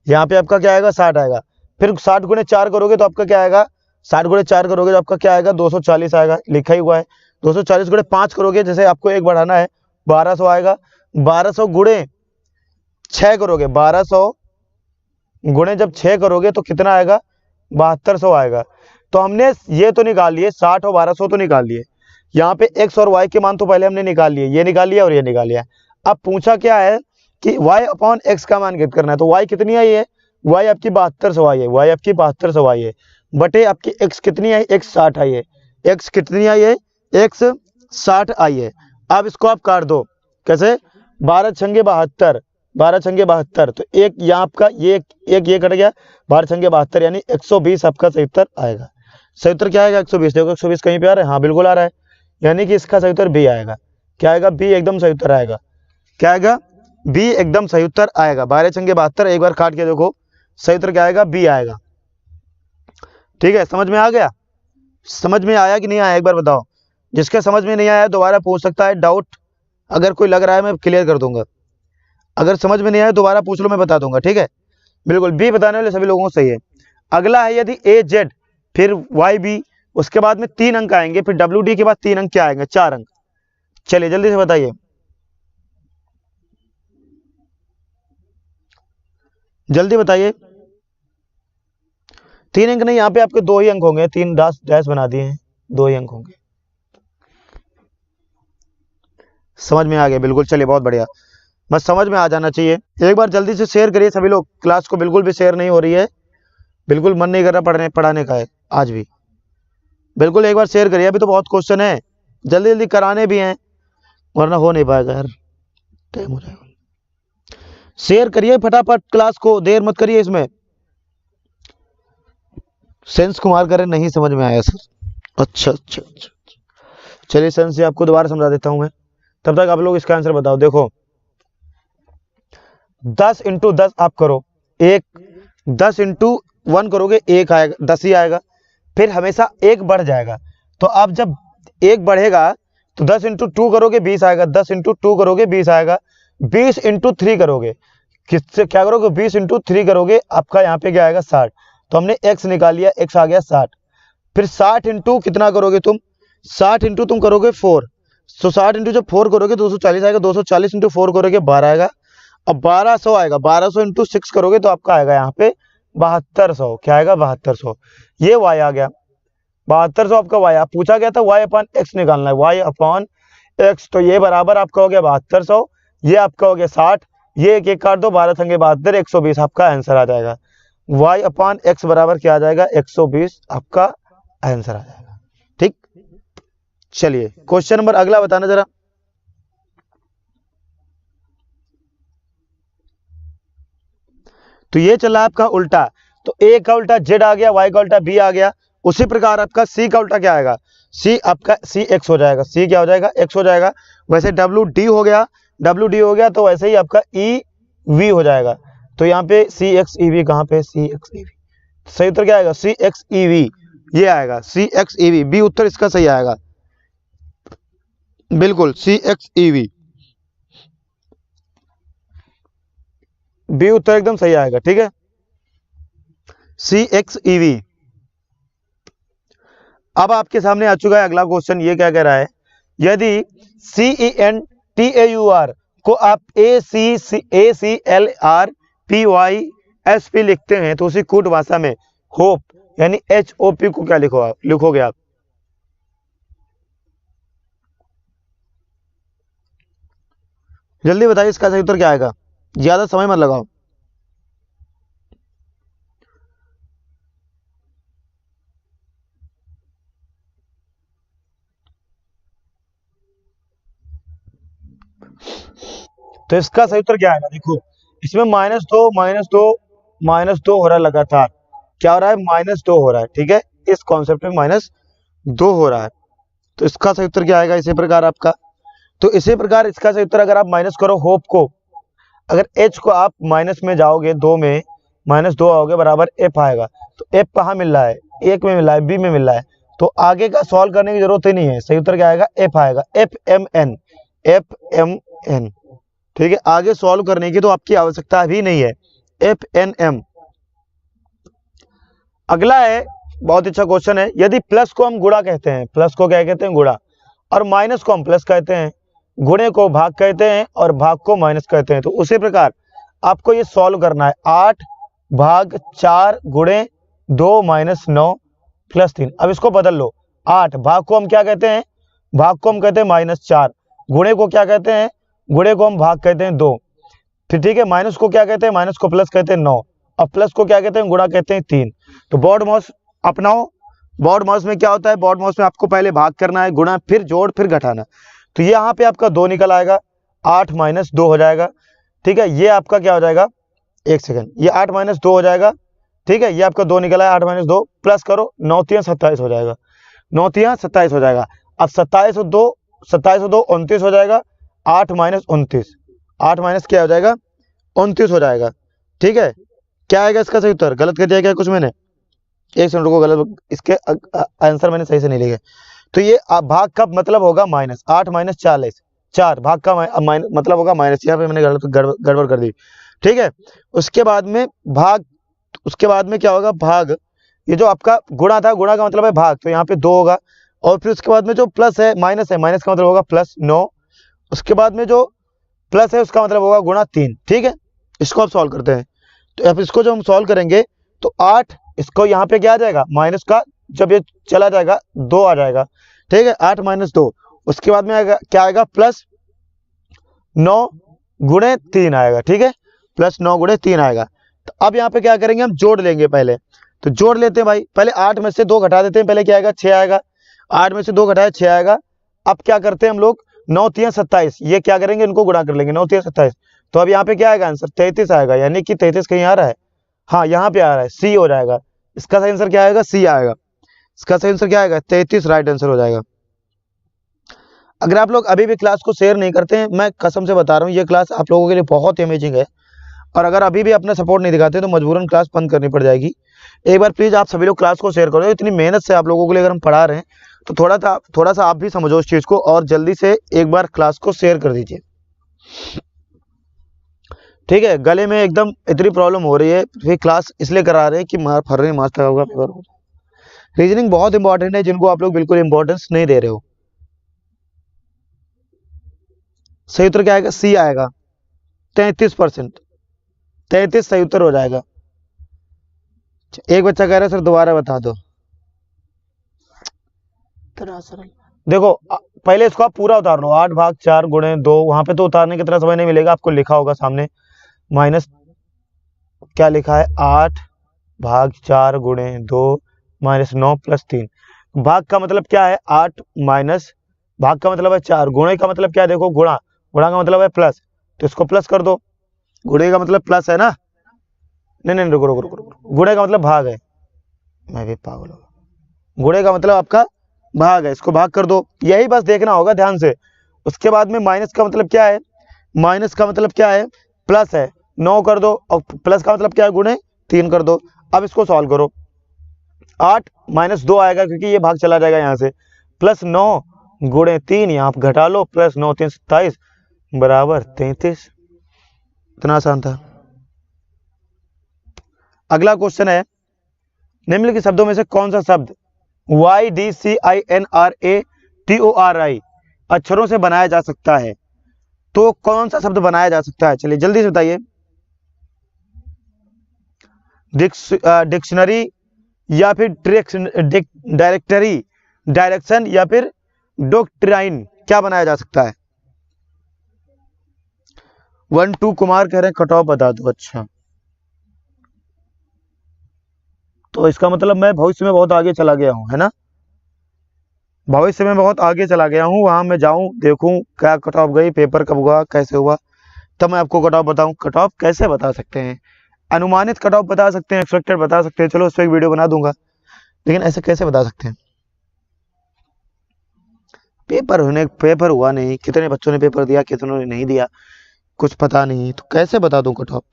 यहाँ पे आपका क्या आएगा 60 आएगा, फिर 60 गुणे 4 करोगे तो आपका क्या आएगा, 60 गुणे 4 करोगे तो आपका क्या आएगा 240 आएगा, लिखा ही हुआ है। 240 गुणे 5 करोगे, जैसे आपको 1 बढ़ाना है 1200 आएगा, 1200 गुणे 6 करोगे, 1200 गुणे जब 6 करोगे तो कितना आएगा 7200 आएगा। तो हमने ये तो निकाल लिए 60 और 1200 तो निकाल लिए, यहाँ पे x और y के मान तो पहले हमने निकाल लिए, ये निकाल लिया और ये निकाल लिया। अब पूछा क्या है कि y अपॉन x का मान ज्ञात करना है, तो y कितनी आई है, y आपकी 7200 आई है, y आपकी 7200 आई है, बटे आपकी x कितनी आई, x 60 आई है, x कितनी आई है, x 60 आई है। अब इसको आप काट दो, कैसे 12 छंगे 72, 12 छंगे 72, तो एक यहाँ आपका ये कट गया, 12 छंगे 72 यानी 120 आपका सही उत्तर आएगा। सही उत्तर क्या आएगा 120, देखो 120 कहीं पे आ रहा है, हाँ बिल्कुल आ रहा है, यानी कि इसका सही उत्तर बी आएगा। क्या आएगा, बी एकदम सही उत्तर आएगा। क्या आएगा, बी एकदम सही उत्तर आएगा। 12 छंगे 72, एक बार काट के देखो सही उत्तर क्या आएगा, बी आएगा। ठीक है, समझ में आ गया, समझ में आया कि नहीं आया एक बार बताओ। जिसके समझ में नहीं आया दोबारा पूछ सकता है, डाउट अगर कोई लग रहा है मैं क्लियर कर दूंगा, अगर समझ में नहीं आया दोबारा पूछ लो मैं बता दूंगा, ठीक है बिल्कुल। बी बताने वाले सभी लोगों को सही है। अगला है यदि ए जेड फिर वाई बी, उसके बाद में 3 अंक आएंगे, फिर डब्ल्यू डी के बाद 3 अंक क्या आएंगे, 4 अंक। चलिए जल्दी से बताइए, जल्दी बताइए। 3 अंक नहीं, यहाँ पे आपके 2 ही अंक होंगे, 3 डैश बना दिए हैं, 2 ही अंक होंगे। समझ में आ गया, बिल्कुल। चलिए बहुत बढ़िया, बस समझ में आ जाना चाहिए। एक बार जल्दी से शेयर करिए सभी लोग, क्लास को बिल्कुल भी शेयर नहीं हो रही है, बिल्कुल मन नहीं कर रहा पढ़ाने का है आज भी, बिल्कुल एक बार शेयर करिए। अभी तो बहुत क्वेश्चन है, जल्दी जल्दी कराने भी हैं, वरना हो नहीं पाएगा यार, टाइम हो जाएगा। शेयर करिए फटाफट क्लास को, देर मत करिए इसमें। सेंस कुमार करें, नहीं समझ में आया सर। अच्छा अच्छा अच्छा, चलिए सेंस से आपको दोबारा समझा देता हूं मैं, तब तक आप लोग इसका आंसर बताओ। देखो 10 इंटू 10 आप करो, 1 10 इंटू 1 करोगे 1 आएगा, 10 ही आएगा। फिर हमेशा 1 बढ़ जाएगा, तो अब जब 1 बढ़ेगा तो 10 इंटू 2 करोगे 20 आएगा, 10 इंटू 2 करोगे 20 आएगा। 20 इंटू 3 करोगे, किससे क्या करोगे, 20 इंटू 3 करोगे, आपका यहाँ पे क्या आएगा 60। तो हमने x निकाल लिया, x आ गया 60। फिर 60 इंटू कितना करोगे तुम, 60 इंटू तुम करोगे 4, तो 60 इंटू जब 4 करोगे 240 आएगा, 240 इंटू 4 करोगे 12 आएगा। अब 1200 आएगा, 1200 इंटू 6 करोगे तो आपका आएगा यहाँ पे 7200। क्या आएगा 7200, ये y आ गया 7200 आपका y। आप पूछा गया था y अपॉन x निकालना है, y अपॉन x, तो ये बराबर आपका हो गया 7200, ये आपका हो गया 60, ये एक एक काट दो, 12 संगे 72, 120 आपका आंसर आ जाएगा। y अपॉन x बराबर क्या आ जाएगा 120 आपका आंसर आ जाएगा। ठीक, चलिए क्वेश्चन नंबर अगला बताना जरा। तो ये चला आपका उल्टा, तो ए का उल्टा जेड आ गया, वाई का उल्टा बी आ गया। उसी प्रकार आपका सी का उल्टा क्या आएगा, सी आपका सी एक्स हो जाएगा, सी क्या हो जाएगा, एक्स हो जाएगा। वैसे डब्ल्यू डी हो गया, डब्ल्यू डी हो गया तो वैसे ही आपका ई वी हो जाएगा। तो यहाँ पे सी एक्स ई वी, कहाँ पे सी एक्स ई वी, सही उत्तर क्या आएगा, सी एक्स ई वी, ये आएगा सी एक्स ई वी, बी उत्तर इसका सही आएगा, बिल्कुल सी एक्स ई वी, बी उत्तर एकदम सही आएगा। ठीक है, सी एक्स ई वी। अब आपके सामने आ चुका है अगला क्वेश्चन, ये क्या कह रहा है, यदि C E N T A U R को आप A C L R P Y S P लिखते हैं तो उसी कूट भाषा में होप यानी एच ओ पी को क्या लिखोगे आप। जल्दी बताइए इसका सही उत्तर क्या आएगा, ज्यादा समय मत लगाओ। तो इसका सही उत्तर क्या आएगा, देखो इसमें माइनस दो हो रहा है लगातार, क्या हो रहा है, -2 हो रहा है। ठीक है, इस कॉन्सेप्ट में -2 हो रहा है, तो इसका सही उत्तर क्या आएगा इसी प्रकार आपका। तो इसी प्रकार इसका सही उत्तर अगर आप माइनस करो होप को, अगर एच को आप माइनस में जाओगे, 2 में -2 आओगे बराबर एफ आएगा। तो एफ कहाँ मिल रहा है, एक में मिल रहा है, बी में मिल रहा है, तो आगे का सॉल्व करने की जरूरत ही नहीं है, सही उत्तर क्या आएगा, एफ आएगा, F M N, F M N. ठीक है, आगे सॉल्व करने की तो आपकी आवश्यकता भी नहीं है, एफ एन एम। अगला है, बहुत अच्छा क्वेश्चन है, यदि प्लस को हम गुणा कहते हैं, प्लस को क्या कहते हैं, गुणा, और माइनस को हम प्लस कहते हैं, गुणे को भाग कहते हैं और भाग को माइनस कहते हैं, तो उसी प्रकार आपको ये सॉल्व करना है, 8 भाग 4 गुणे 2 - 9 + 3। अब इसको बदल लो, 8 भाग को हम क्या कहते हैं, भाग को हम कहते हैं -4, गुणे को क्या कहते हैं, गुणे को हम भाग कहते हैं 2, फिर ठीक है, माइनस को क्या कहते हैं, माइनस को प्लस कहते हैं 9, और प्लस को क्या कहते हैं, गुणा कहते हैं 3। तो बोर्ड माउस अपनाओ, बोर्ड माउस में क्या होता है, बोर्ड माउस में आपको पहले भाग करना है, गुणा, फिर जोड़, फिर घटाना। तो ये यहाँ पे आपका 2 निकल आएगा, 8 - 2 हो जाएगा। ठीक है, ये आपका क्या हो जाएगा, एक सेकंड, ये 8 - 2 हो जाएगा। ठीक है, ये आपका 2 निकला है, 8 - 2 प्लस करो, 9 × 27 हो जाएगा, 9 × 27 हो जाएगा। अब 27 और 2 29 हो जाएगा, 8 - 29, 8 माइनस क्या हो जाएगा, 29 हो जाएगा। ठीक है, क्या आएगा इसका सही उत्तर, गलत कर दिया क्या कुछ मैंने, एक सेकंड रुको, गलत, इसके आंसर मैंने सही से नहीं लिखे। तो ये भाग का मतलब होगा माइनस, 8 - 40, 4 भाग का मतलब होगा माइनस, यहाँ पे मैंने गड़बड़ कर दी। ठीक है, उसके बाद में भाग, उसके बाद में क्या होगा, भाग, ये जो आपका गुणा था, गुणा का मतलब है भाग, तो यहाँ पे 2 होगा, और फिर उसके बाद में जो प्लस है, माइनस का मतलब होगा +9, उसके बाद में जो प्लस है उसका मतलब होगा गुणा 3। ठीक है, इसको अब सॉल्व करते हैं। तो अब इसको जब हम सॉल्व करेंगे तो 8, इसको यहाँ पे क्या आ जाएगा, माइनस का जब ये चला जाएगा 2 आ जाएगा। ठीक है, 8 - 2, उसके बाद में आएगा क्या आएगा, +9 × 3 आएगा। ठीक है, +9 × 3 आएगा। तो अब यहाँ पे क्या करेंगे, हम जोड़ लेंगे पहले, तो जोड़ लेते हैं भाई, पहले 8 में से 2 घटा देते हैं, पहले क्या आएगा, 6 आएगा, 8 में से 2 घटाए 6 आएगा। अब क्या करते हैं हम लोग, 9 × 3 = 27, ये क्या करेंगे, इनको गुणा कर लेंगे, 9 × 3 = 27। तो अब यहाँ पे क्या आएगा आंसर, 33 आएगा, यानी कि 33 कहीं आ रहा है, हाँ यहाँ पे आ रहा है, सी हो जाएगा, इसका सही आंसर क्या आएगा, सी आएगा, इसका सही आंसर क्या आएगा, 33 राइट आंसर हो जाएगा। अगर आप लोग अभी भी क्लास को शेयर नहीं करते हैं, मैं कसम से बता रहा हूँ, ये क्लास आप लोगों के लिए बहुत ही अमेजिंग है, और अगर अभी भी अपना सपोर्ट नहीं दिखाते तो मजबूरन क्लास बंद करनी पड़ जाएगी। एक बार प्लीज आप सभी लोग क्लास को शेयर करो, इतनी मेहनत से आप लोगों के लिए अगर हम पढ़ा रहे हैं तो थोड़ा सा आप भी समझो उस चीज को, और जल्दी से एक बार क्लास को शेयर कर दीजिए। ठीक है, गले में एकदम इतनी प्रॉब्लम हो रही है, फिर क्लास इसलिए करा रहे हैं कि फरवरी मार्च तक होगा पेपर। रीजनिंग बहुत इंपॉर्टेंट है, जिनको आप लोग बिल्कुल इंपॉर्टेंस नहीं दे रहे हो। सही उत्तर क्या आएगा, सी आएगा, 33%, 33 सही उत्तर हो जाएगा। एक बच्चा कह रहा है सर दोबारा बता दो, देखो पहले इसको आप पूरा उतार लो, 8 भाग 4 गुणे 2, वहां पे तो उतारने की तरह समय नहीं मिलेगा, आपको लिखा होगा सामने, माइनस क्या लिखा है, 8 भाग 4 गुणे 2 -9 + 3। भाग का मतलब क्या है, 8 - भाग का मतलब है 4, गुणे का मतलब क्या है, देखो गुणा, गुणा का मतलब है प्लस, तो इसको प्लस कर दो, गुणे का मतलब प्लस है ना, नहीं नहीं रुको रुको रुको रुको, गुणे का मतलब भाग है, मैं भी पागल हो गया, गुणे का मतलब आपका भाग है, इसको भाग कर दो, यही बस देखना होगा ध्यान से। उसके बाद में माइनस का मतलब क्या है, माइनस का मतलब क्या है, प्लस है, 9 कर दो, और प्लस का मतलब क्या है, गुणे 3 कर दो। अब इसको सॉल्व करो, 8 - 2 आएगा क्योंकि ये भाग चला जाएगा यहाँ से, प्लस 9 गुणे 3, यहाँ आप घटा लो, प्लस 9 3 27 बराबर 33। इतना आसान था। अगला क्वेश्चन है, निम्नलिखित शब्दों में से कौन सा शब्द YDCINRATORI अक्षरों से बनाया जा सकता है, तो कौन सा शब्द बनाया जा सकता है, चलिए जल्दी से बताइए। डिक्शनरी या फिर डायरेक्टरी, डायरेक्शन या फिर डॉक्ट्राइन, क्या बनाया जा सकता है। 1 2 कुमार कह रहे हैं कट ऑफ बता दो। अच्छा, तो इसका मतलब मैं भविष्य में बहुत आगे चला गया हूं, है ना, भविष्य में बहुत आगे चला गया हूं, वहां मैं जाऊं देखूं क्या कट ऑफ गई, पेपर कब हुआ, कैसे हुआ, तब मैं आपको कट ऑफ बताऊं। कट ऑफ कैसे बता सकते हैं, अनुमानित कट ऑफ बता सकते हैं, एक्सपेक्टेड बता सकते हैं, चलो उस पर एक वीडियो बना दूंगा, लेकिन ऐसे कैसे बता सकते हैं। पेपर हुआ नहीं, कितने बच्चों ने पेपर दिया, कितनों ने नहीं दिया, कुछ पता नहीं, तो कैसे बता दूं कट ऑफ।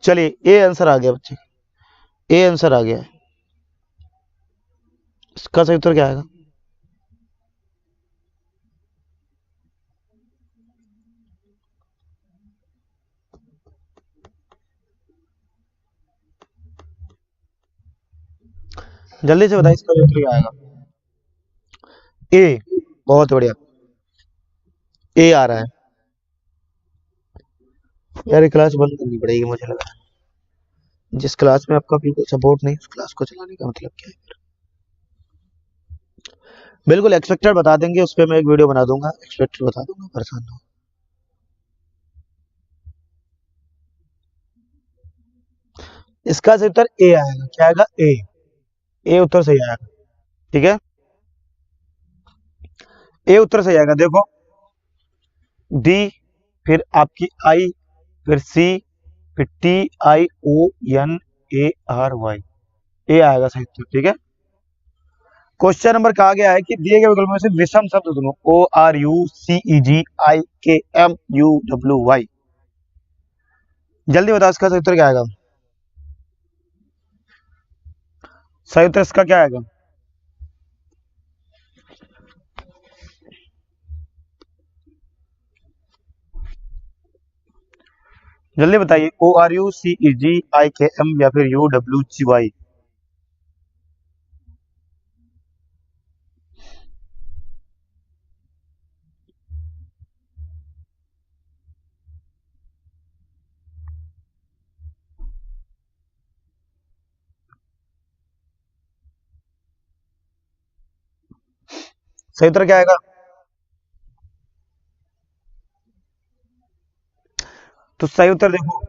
चलिए ए आंसर आ गया बच्चे, ए आंसर आ गया है, इसका सही उत्तर क्या आएगा। जल्दी से बताइए इसका उत्तर क्या आएगा। ए, बहुत बढ़िया, ए आ रहा है। यार ये क्लास बंद करनी पड़ेगी मुझे लगा, जिस क्लास में आपका बिल्कुल सपोर्ट नहीं, उस क्लास को चलाने का मतलब क्या है। बिल्कुल एक्सपेक्टेड बता देंगे, उस पर मैं एक वीडियो बना दूंगा, एक्सपेक्टेड बता दूंगा, परेशान हो। इसका सही उत्तर ए आएगा, क्या आएगा, ए उत्तर सही आएगा, ठीक है, ए उत्तर सही आएगा। देखो डी, फिर आपकी आई, फिर सी, फिर TIONARY, ए आएगा सही उत्तर, ठीक है। क्वेश्चन नंबर कहा गया है कि दिए गए विकल्प में से विषम शब्द सुनो, ORUCEGIKMUWY, जल्दी बताओ इसका सही उत्तर क्या आएगा, सही उत्तर इसका क्या आएगा। जल्दी बताइए, ORUCEGIKM या फिर UWGY। सही उत्तर क्या आएगा, तो सही उत्तर देखो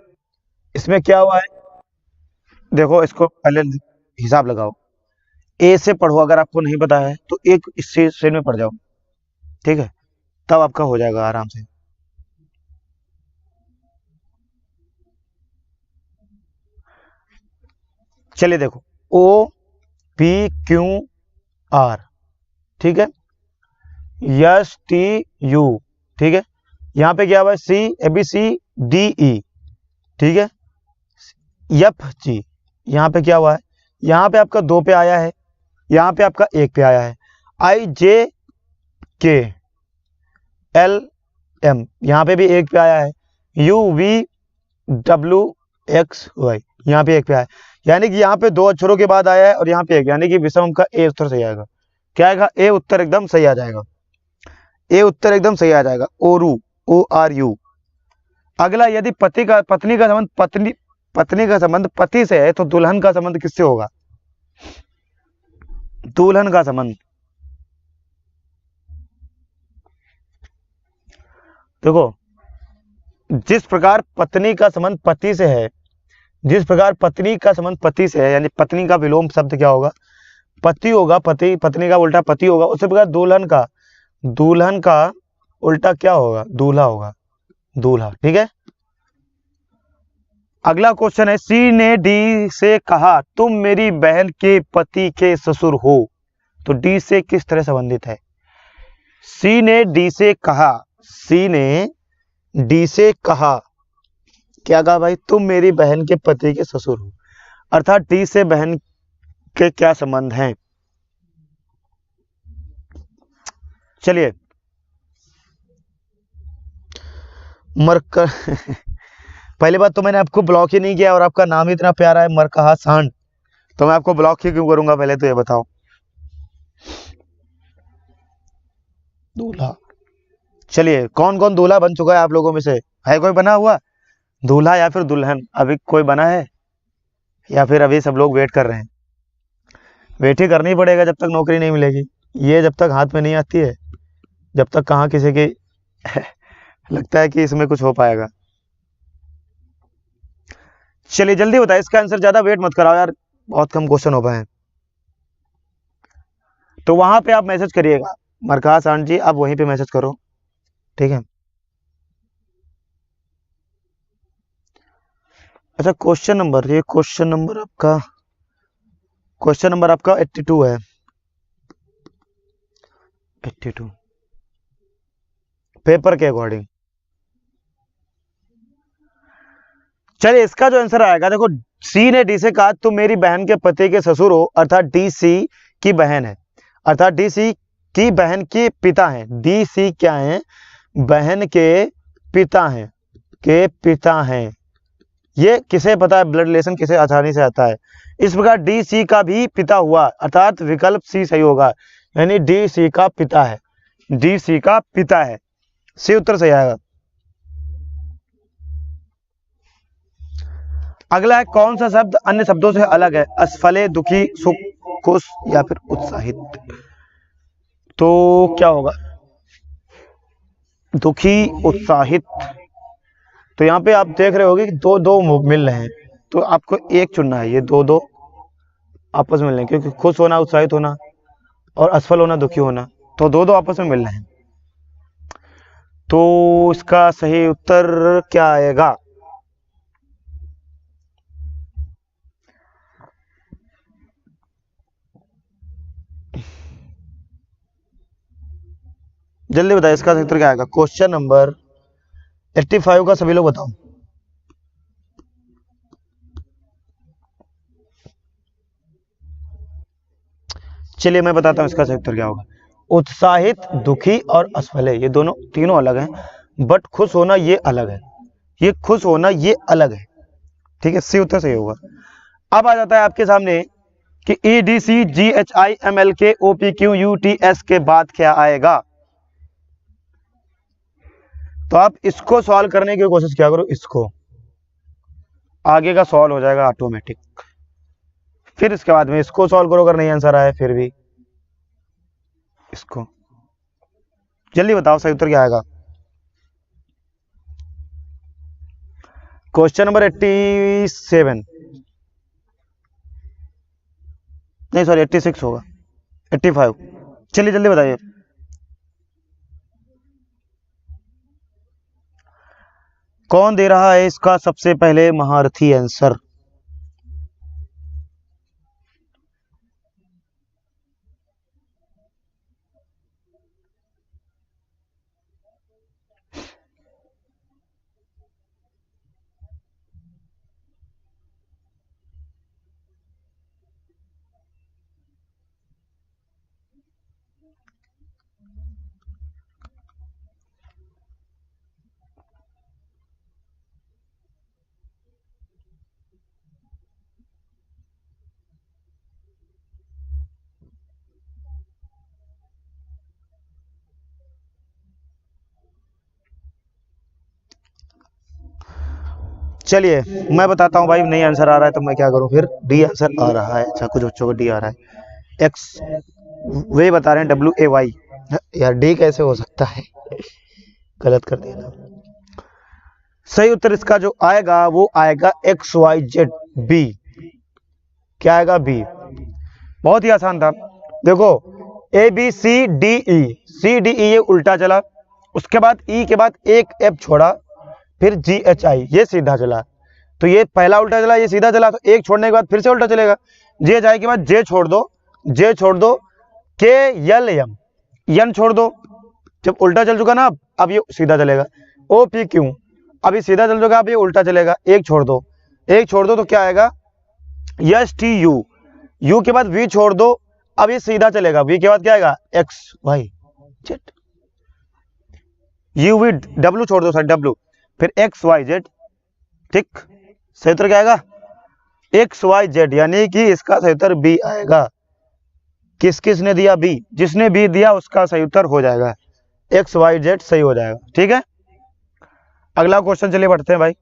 इसमें क्या हुआ है, देखो इसको पहले हिसाब लगाओ, ए से पढ़ो, अगर आपको नहीं पता है तो एक इस शेर में पढ़ जाओ, ठीक है, तब आपका हो जाएगा आराम से। चलिए देखो, OPQR, ठीक है, STU, ठीक है, यहाँ पे क्या हुआ है, CABCDE, ठीक है, FG, यहाँ पे क्या हुआ है, यहाँ पे आपका 2 पे आया है, यहाँ पे आपका 1 पे आया है, IJKLM, यहाँ पे भी 1 पे आया है, UVWXY, यहाँ पे 1 पे आया है, यानी कि यहाँ पे 2 अक्षरों के बाद आया है और यहाँ पे 1, यानी कि विषम का ए उत्तर सही आएगा, क्या आएगा, ए उत्तर एकदम सही आ जाएगा, ए उत्तर एकदम सही आ जाएगा, ORU। अगला, यदि पति का पत्नी का संबंध पत्नी का संबंध पति से है, तो दुल्हन का संबंध किससे होगा, दुल्हन का संबंध, देखो जिस प्रकार पत्नी का संबंध पति से है, जिस प्रकार पत्नी का संबंध पति से है, यानी पत्नी का विलोम शब्द क्या होगा, पति होगा, पति, पत्नी का उल्टा पति होगा। उससे प्रकार दुल्हन का उल्टा क्या होगा? दूल्हा होगा, दूल्हा। ठीक है। अगला क्वेश्चन है, सी ने डी से कहा तुम मेरी बहन के पति के ससुर हो। तो डी से किस तरह संबंधित है? सी ने डी से कहा, सी ने डी से कहा, क्या कहा भाई? तुम मेरी बहन के पति के ससुर हो। अर्थात डी से बहन के क्या संबंध हैं? चलिए मरकर पहली बात तो मैंने आपको ब्लॉक ही नहीं किया और आपका नाम ही इतना प्यारा है मरकहा सांड, तो मैं आपको ब्लॉक ही क्यों करूंगा? पहले तो ये बताओ। दूल्हा, चलिए कौन कौन दूल्हा बन चुका है आप लोगों में से? है कोई बना हुआ दूल्हा या फिर दुल्हन? अभी कोई बना है या फिर अभी सब लोग वेट कर रहे हैं? वेट ही करनी पड़ेगा जब तक नौकरी नहीं मिलेगी। ये जब तक हाथ में नहीं आती है, जब तक कहाँ किसी की लगता है कि इसमें कुछ हो पाएगा। चलिए जल्दी बताइए इसका आंसर, ज्यादा वेट मत कराओ यार, बहुत कम क्वेश्चन हो पाए हैं। तो वहां पे आप मैसेज करिएगा, मरकहा सांड जी आप वहीं पे मैसेज करो। ठीक है। अच्छा क्वेश्चन नंबर, ये क्वेश्चन नंबर आपका 82 है, 82 पेपर के अकॉर्डिंग। चलिए इसका जो आंसर आएगा, देखो सी ने डी से कहा तुम मेरी बहन के पति के ससुर हो, अर्थात डी सी की बहन है, अर्थात डी सी की बहन के पिता हैं। डी सी क्या है? बहन के पिता हैं, ये किसे पता है? ब्लड रिलेशन किसे आसानी से आता है। इस प्रकार डी सी का भी पिता हुआ, अर्थात विकल्प सी सही होगा, यानी डी सी का पिता है, डी सी का पिता है, सी उत्तर सही आएगा। अगला है, कौन सा शब्द अन्य शब्दों से अलग है? असफले, दुखी, सुख, खुश या फिर उत्साहित? तो क्या होगा? दुखी, उत्साहित। तो यहाँ पे आप देख रहे होगे कि दो दो मिल रहे हैं, तो आपको एक चुनना है। ये दो दो आपस में मिल रहे हैं, क्योंकि खुश होना उत्साहित होना और असफल होना दुखी होना, तो दो दो आपस में मिल रहे हैं। तो इसका सही उत्तर क्या आएगा? जल्दी बताइए इसका सही उत्तर क्या आएगा? क्वेश्चन नंबर 85 का सभी लोग बताओ। चलिए मैं बताता हूं इसका सही उत्तर क्या होगा। उत्साहित, दुखी और असफल है, ये दोनों तीनों अलग हैं, बट खुश होना ये अलग है, ये खुश होना ये अलग है। ठीक है, सी उत्तर सही होगा। अब आ जाता है आपके सामने कि E D C G H I M L K O P Q U T S के बाद क्या आएगा? तो आप इसको सॉल्व करने की कोशिश क्या करो, इसको, आगे का सॉल्व हो जाएगा ऑटोमेटिक। फिर इसके बाद में इसको सॉल्व करो, अगर नहीं आंसर आए फिर भी इसको। जल्दी बताओ सही उत्तर क्या आएगा? क्वेश्चन नंबर 87, नहीं सॉरी 86 होगा, 85। चलिए जल्दी बताइए। कौन दे रहा है इसका सबसे पहले महारथी आंसर? चलिए मैं बताता हूं भाई, नहीं आंसर आ रहा है तो मैं क्या करूं फिर? डी आंसर आ रहा है। अच्छा कुछ बच्चों को डी आ रहा है, एक्स वे बता रहे हैं WAY। यार डी कैसे हो सकता है? गलत कर दिया ना। सही उत्तर इसका जो आएगा वो आएगा XYZ, बी। क्या आएगा? बी। बहुत ही आसान था। देखो ABCDE, CDE ये उल्टा चला, उसके बाद E के बाद एक F छोड़ा, फिर GHI ये सीधा चला। तो ये पहला उल्टा चला, ये सीधा चला, तो एक छोड़ने के बाद फिर से उल्टा चलेगा। GHI के बाद J छोड़ दो, J छोड़ दो, KLM N छोड़ दो। जब उल्टा चल चुका ना, अब ये सीधा चलेगा। OPQ अभी सीधा चल चुका, अब ये उल्टा चलेगा। एक छोड़ दो, एक छोड़ दो तो क्या आएगा STU, U के बाद V छोड़ दो, अब ये सीधा चलेगा। V के बाद क्या आएगा XYZ, UV W छोड़ दो, सॉरी W, फिर XYZ। ठीक, सही उत्तर क्या आएगा XYZ, यानी कि इसका सही उत्तर B आएगा। किस किस ने दिया B, जिसने B दिया उसका सही उत्तर हो जाएगा XYZ, सही हो जाएगा। ठीक है, अगला क्वेश्चन चलिए बढ़ते हैं भाई।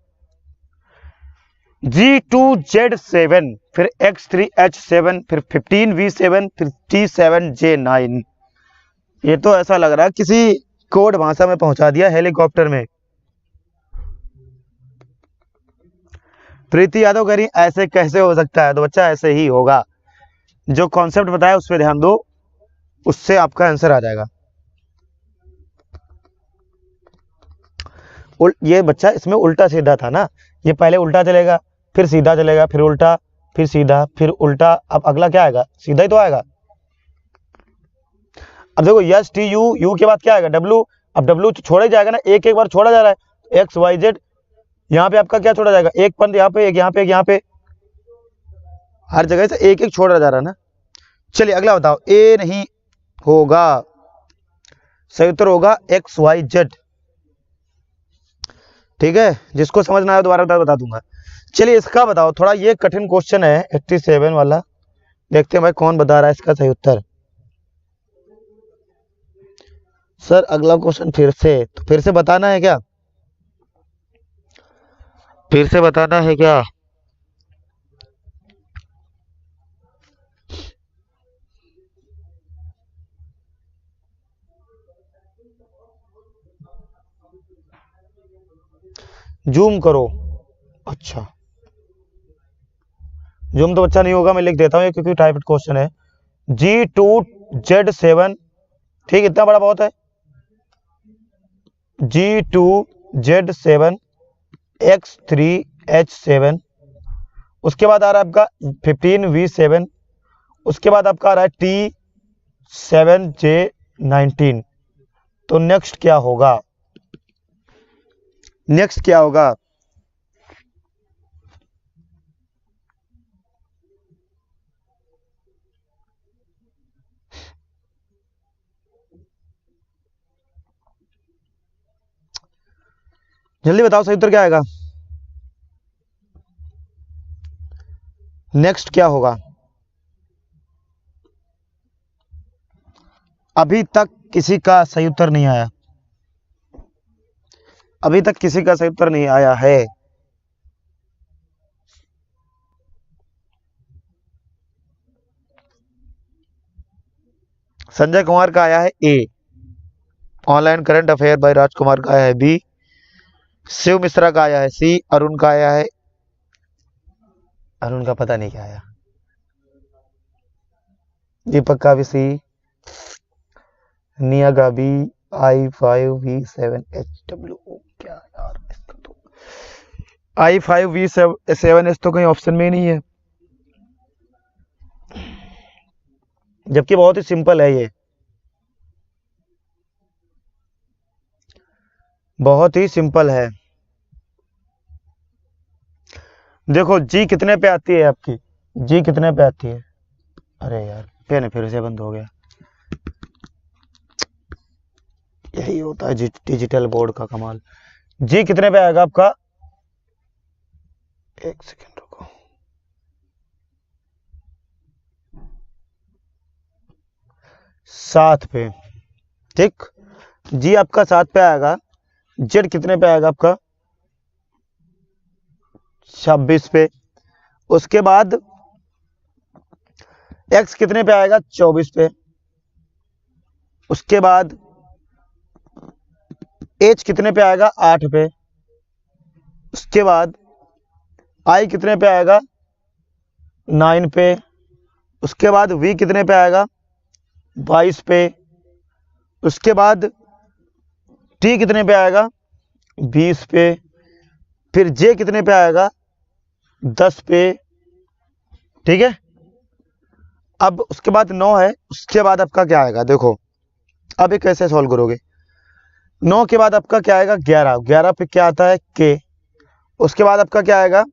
G2Z7, फिर X3H7, फिर 15V7, फिर T7J9। ये तो ऐसा लग रहा है किसी कोड भाषा में पहुंचा दिया हेलीकॉप्टर में। प्रीति यादव कह रही ऐसे कैसे हो सकता है, तो बच्चा ऐसे ही होगा। जो कॉन्सेप्ट बताया उस पर ध्यान दो, उससे आपका आंसर आ जाएगा। ये बच्चा इसमें उल्टा सीधा था ना, ये पहले उल्टा चलेगा, फिर सीधा चलेगा, फिर उल्टा, फिर सीधा, फिर उल्टा। अब अगला क्या आएगा, सीधा ही तो आएगा। अब देखो STU, U के बाद क्या आएगा W, अब W तो छोड़ा ही जाएगा ना, एक एक बार छोड़ा जा रहा है। XYZ यहाँ पे आपका क्या छोड़ा जाएगा, एक पंथ यहाँ पे, एक यहाँ पे, एक यहाँ पे, हर जगह से एक एक छोड़ा जा रहा है ना। चलिए अगला बताओ, A नहीं होगा, सही उत्तर होगा XYZ। ठीक है, जिसको समझ ना आया दोबारा बता दूंगा। चलिए इसका बताओ, थोड़ा ये कठिन क्वेश्चन है 87 वाला, देखते हैं भाई कौन बता रहा है इसका सही उत्तर। सर अगला क्वेश्चन फिर से, तो फिर से बताना है क्या, फिर से बताना है क्या? जूम करो, अच्छा जूम तो बच्चा नहीं होगा, मैं लिख देता हूँ क्योंकि टाइप्ड क्वेश्चन है। G2Z7, ठीक, इतना बड़ा बहुत है। G2Z7 X3H7, उसके बाद आ रहा है आपका 15V7, उसके बाद आपका आ रहा है T7J19। तो नेक्स्ट क्या होगा, नेक्स्ट क्या होगा? जल्दी बताओ सही उत्तर क्या आएगा, नेक्स्ट क्या होगा? अभी तक किसी का सही उत्तर नहीं आया, अभी तक किसी का सही उत्तर नहीं आया है। संजय कुमार का आया है A, online current affair by Rajkumar का आया है B, शिव मिश्रा का आया है C, अरुण का आया है, अरुण का पता नहीं क्या आया, दीपक का भी C, निया का भी I5V7HW। क्या यार, इसका तो I5V7H तो कहीं ऑप्शन में ही नहीं है, जबकि बहुत ही सिंपल है ये, बहुत ही सिंपल है। देखो जी कितने पे आती है आपकी, जी कितने पे आती है? अरे यार पेन फिर से बंद हो गया, यही होता है डिजिटल बोर्ड का कमाल। जी कितने पे आएगा आपका, एक सेकंड रुको, सात पे, ठीक, जी आपका 7 पे आएगा। जेड कितने पे आएगा आपका, 26 पे। उसके बाद एक्स कितने पे आएगा, 24 पे। उसके बाद एच कितने पे आएगा, 8 पे। उसके बाद आई कितने पे आएगा, 9 पे। उसके बाद v कितने पे आएगा, 22 पे। उसके बाद t कितने पे आएगा, 20 पे। फिर j कितने पे आएगा, 10 पे। ठीक है, अब उसके बाद 9 है, उसके बाद आपका क्या आएगा, देखो अब ये कैसे सॉल्व करोगे। 9 के बाद आपका क्या आएगा, 11। 11 पे क्या आता है, k। उसके बाद आपका क्या आएगा,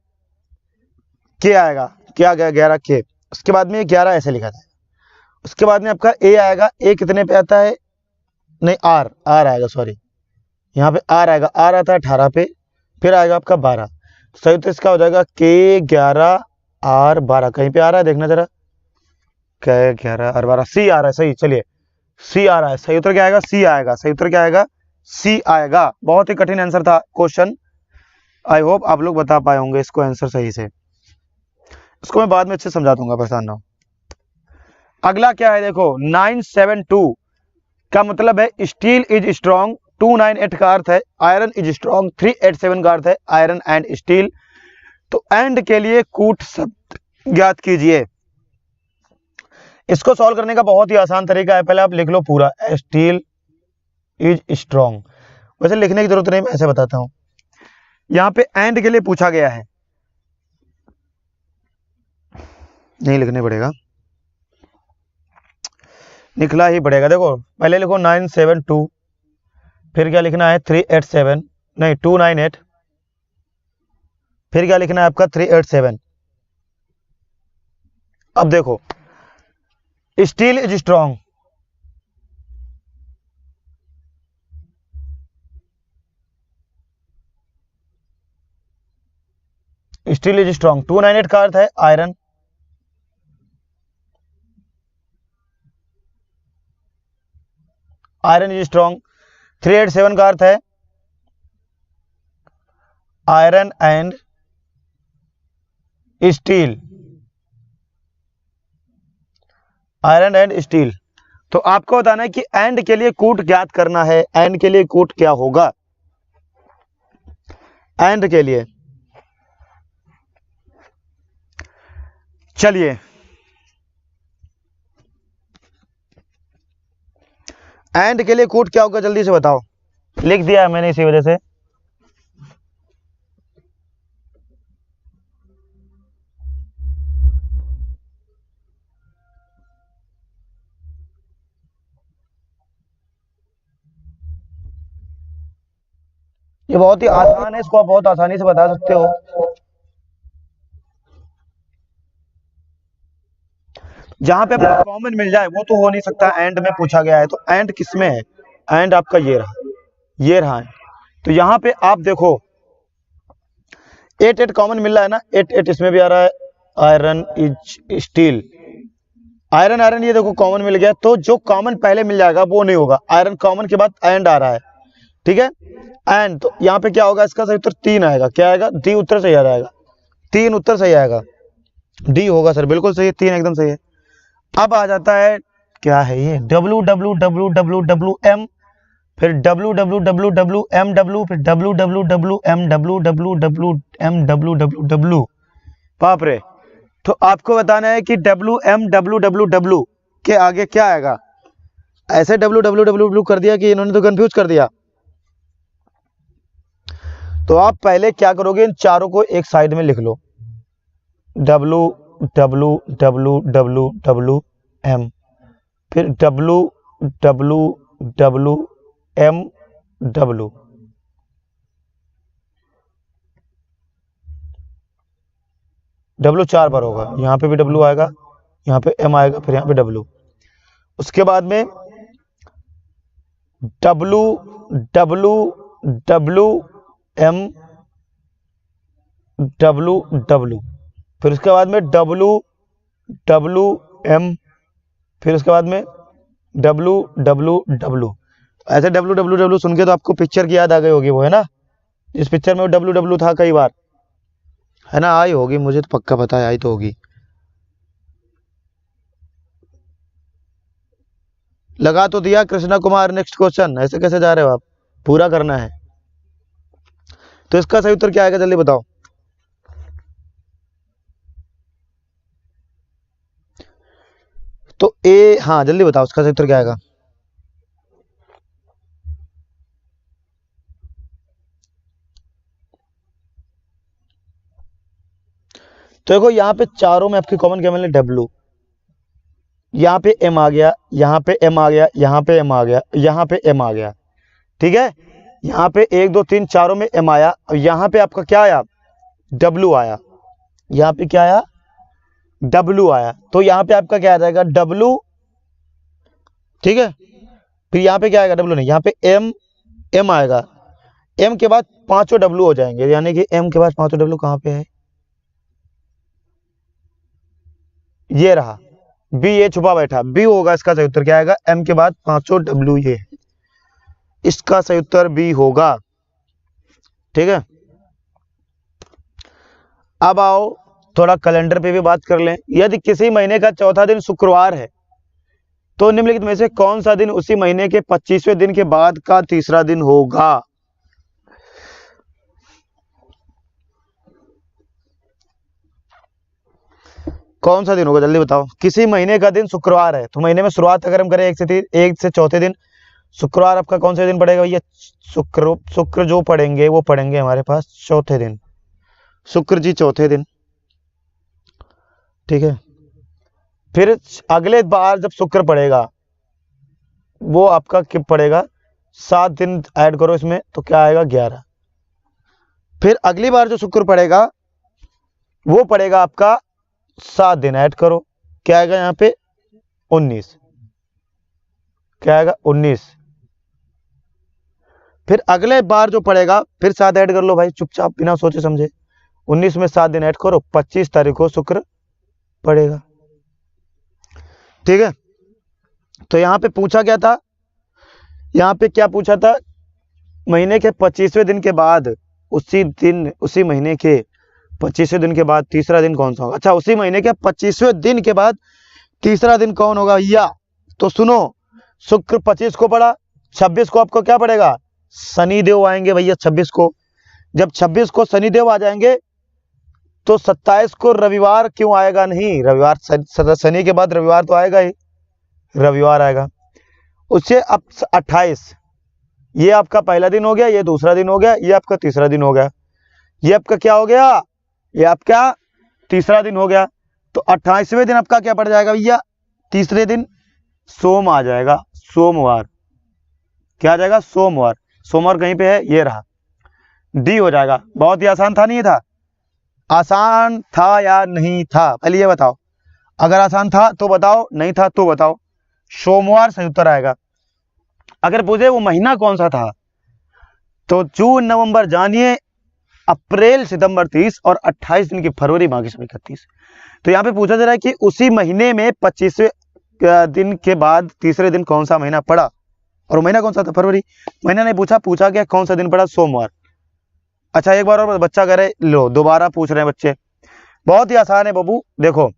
k आएगा। क्या आ गया, 11 k। उसके बाद में ये 11 ऐसे लिखा था। उसके बाद में आपका a आएगा। a कितने पे आता है, नहीं r आएगा, सॉरी यहाँ पे r आएगा। r आता है 18 पे। फिर आएगा आपका 12। तो सही उत्तर इसका हो जाएगा k 11 r 12। कहीं पे आ रहा है, देखना जरा, k 11 r 12, c आ रहा है। सही, चलिए c आ रहा है। सही उत्तर क्या आएगा, c आएगा। सही उत्तर क्या आएगा, c आएगा। बहुत ही कठिन आंसर था क्वेश्चन। आई होप आप लोग बता पाए होंगे इसको आंसर सही से। इसको मैं बाद में अच्छे समझा दूंगा, परेशान ना हो। अगला क्या है, देखो 972 का मतलब है स्टील इज स्ट्रॉन्ग। 298 का अर्थ है आयरन इज स्ट्रॉन्ग। 387 का अर्थ है आयरन एंड स्टील। तो एंड के लिए कूट शब्द ज्ञात कीजिए। इसको सॉल्व करने का बहुत ही आसान तरीका है, पहले आप लिख लो पूरा, स्टील इज स्ट्रॉन्ग। वैसे लिखने की जरूरत नहीं, मैं ऐसे बताता हूं। यहां पे एंड के लिए पूछा गया है, नहीं लिखने पड़ेगा, लिखना ही पड़ेगा। देखो पहले लिखो 972, फिर क्या लिखना है 387, नहीं 298, फिर क्या लिखना है आपका 387। अब देखो steel is strong, steel is strong. 298 का अर्थ है आयरन, आयरन इज स्ट्रॉन्ग। 387 का अर्थ है iron and steel, iron and steel. तो आपको बताना है कि एंड के लिए कूट ज्ञात करना है। एंड के लिए कूट क्या होगा, एंड के लिए, चलिए एंड के लिए कूट क्या होगा, जल्दी से बताओ। लिख दिया है मैंने इसी वजह से। ये बहुत ही आसान है, इसको आप बहुत आसानी से बता सकते हो। जहां पे आपको कॉमन मिल जाए वो तो हो नहीं सकता, एंड में पूछा गया है। तो एंड किस में है, एंड आपका ये रहा, ये रहा। तो यहां पे आप देखो 8 8 कॉमन मिल रहा है ना, 8 8 इसमें भी आ रहा है। Iron is steel, iron iron ये देखो कॉमन मिल गया। तो जो कॉमन पहले मिल जाएगा वो नहीं होगा, आयरन कॉमन के बाद एंड आ रहा है, ठीक है। एंड तो यहाँ पे क्या होगा, इसका सही उत्तर 3 आएगा। क्या आएगा, डी उत्तर सही आ जाएगा। 3 उत्तर सही आएगा, डी होगा सर, बिल्कुल सही है, 3 एकदम सही है। अब आ जाता है क्या है ये, W W W W W M, फिर W W W W M W, फिर W W W M W W W M W W W. बाप रे। तो आपको बताना है कि W M W W W के आगे क्या आएगा। ऐसे डब्ल्यू डब्ल्यू डब्ल्यू डब्ल्यू कर दिया कि इन्होंने तो कंफ्यूज कर दिया। तो आप पहले क्या करोगे, इन चारों को एक साइड में लिख लो, W W W W W M, फिर W W W M W. W 4 बार होगा, यहाँ पे भी डब्ल्यू आएगा, यहाँ पे एम आएगा, फिर यहाँ पे डब्ल्यू। उसके बाद में W W W M W W, फिर उसके बाद में डब्ल्यू डब्ल्यू एम, फिर उसके बाद में डब्ल्यू डब्ल्यू डब्ल्यू। ऐसे डब्ल्यू डब्ल्यू डब्ल्यू सुन के तो आपको पिक्चर की याद आ गई होगी, वो है ना, इस पिक्चर में डब्ल्यू डब्ल्यू था कई बार, है ना, आई होगी, मुझे तो पक्का पता है, आई तो होगी। लगा तो दिया कृष्णा कुमार। नेक्स्ट क्वेश्चन, ऐसे कैसे जा रहे हो आप, पूरा करना है। तो इसका सही उत्तर क्या आएगा, जल्दी बताओ। ए, हाँ जल्दी बताओ उसका सही उत्तर क्या आएगा। तो देखो यहाँ पे चारों में आपकी कॉमन क्या मिले, डब्लू। यहाँ पे एम आ गया, यहाँ पे एम आ गया, यहाँ पे एम आ गया, यहाँ पे एम आ गया। ठीक है, यहाँ पे 1 2 3 चारों में एम आया, और यहाँ पे आपका क्या आया, डब्लू आया। यहाँ पे क्या आया, डब्लू आया। तो यहाँ पे आपका क्या आ जाएगा, डब्लू। ठीक है, फिर यहाँ पे क्या आएगा, डब्लू नहीं, यहाँ पे एम, एम आएगा। एम के बाद 5 डब्लू हो जाएंगे, यानी कि एम के बाद 5 डब्लू कहाँ पे है, ये रहा बी, ये छुपा बैठा बी होगा। इसका सही उत्तर क्या आएगा, एम के बाद 5 डब्लू, ये इसका सही उत्तर बी होगा। ठीक है, अब आओ थोड़ा कैलेंडर पे भी बात कर लें। यदि किसी महीने का चौथा दिन शुक्रवार है तो निम्नलिखित में से कौन सा दिन उसी महीने के 25वें दिन के बाद का तीसरा दिन होगा। कौन सा दिन होगा, जल्दी बताओ। किसी महीने का दिन शुक्रवार है, तो महीने में शुरुआत अगर हम करें 1 से चौथे दिन, शुक्रवार आपका कौन सा दिन पड़ेगा भैया, शुक्र जो पढ़ेंगे वो पढ़ेंगे हमारे पास चौथे दिन, शुक्र जी चौथे दिन। ठीक है, फिर अगले बार जब शुक्र पड़ेगा वो आपका क्या पड़ेगा, 7 दिन ऐड करो इसमें तो क्या आएगा, 11। फिर अगली बार जो शुक्र पड़ेगा वो पड़ेगा आपका 7 दिन ऐड करो, क्या आएगा यहाँ पे 19, क्या आएगा 19। फिर अगले बार जो पड़ेगा फिर 7 ऐड कर लो भाई, चुपचाप बिना सोचे समझे। 19 में 7 दिन ऐड करो, 25 तारीख को शुक्र पड़ेगा। ठीक है, तो यहां पे पूछा क्या था, यहां पे क्या पूछा था, महीने के 25वें दिन के बाद उसी दिन, उसी महीने के 25वें दिन के बाद तीसरा दिन कौन सा होगा। अच्छा, उसी महीने के 25वें दिन के बाद तीसरा दिन कौन होगा भैया, तो सुनो, शुक्र 25 को पड़ा, 26 को आपको क्या पड़ेगा, शनिदेव आएंगे भैया 26 को। जब 26 को शनिदेव आ जाएंगे तो 27 को रविवार क्यों आएगा, नहीं रविवार, शनि के बाद रविवार तो आएगा ही, रविवार आएगा। उससे अब 28, ये आपका पहला दिन हो गया, ये दूसरा दिन हो गया, ये आपका तीसरा दिन हो गया, ये आपका क्या हो गया, ये आपका तीसरा दिन हो गया। तो 28वें दिन आपका क्या पड़ जाएगा भैया, तीसरे दिन सोम आ जाएगा, सोमवार। क्या आ जाएगा, सोमवार। सोमवार कहीं पे है, ये रहा, डी हो जाएगा। बहुत ही आसान था, नहीं था, आसान था या नहीं था, पहले ये बताओ। अगर आसान था तो बताओ, नहीं था तो बताओ। सोमवार सही उत्तर आएगा। अगर पूछे वो महीना कौन सा था, तो जून नवंबर जानिए, अप्रैल सितंबर 30 और 28 दिन की फरवरी बाकी सब 31। तो यहाँ पे पूछा जा रहा है कि उसी महीने में 25वें दिन के बाद तीसरे दिन कौन सा महीना पड़ा, और महीना कौन सा था, फरवरी। महीना नहीं पूछा, पूछा गया कौन सा दिन पड़ा, सोमवार। अच्छा, एक बार और बच्चा करे, लो दोबारा पूछ रहे हैं बच्चे, बहुत ही आसान है बाबू। देखो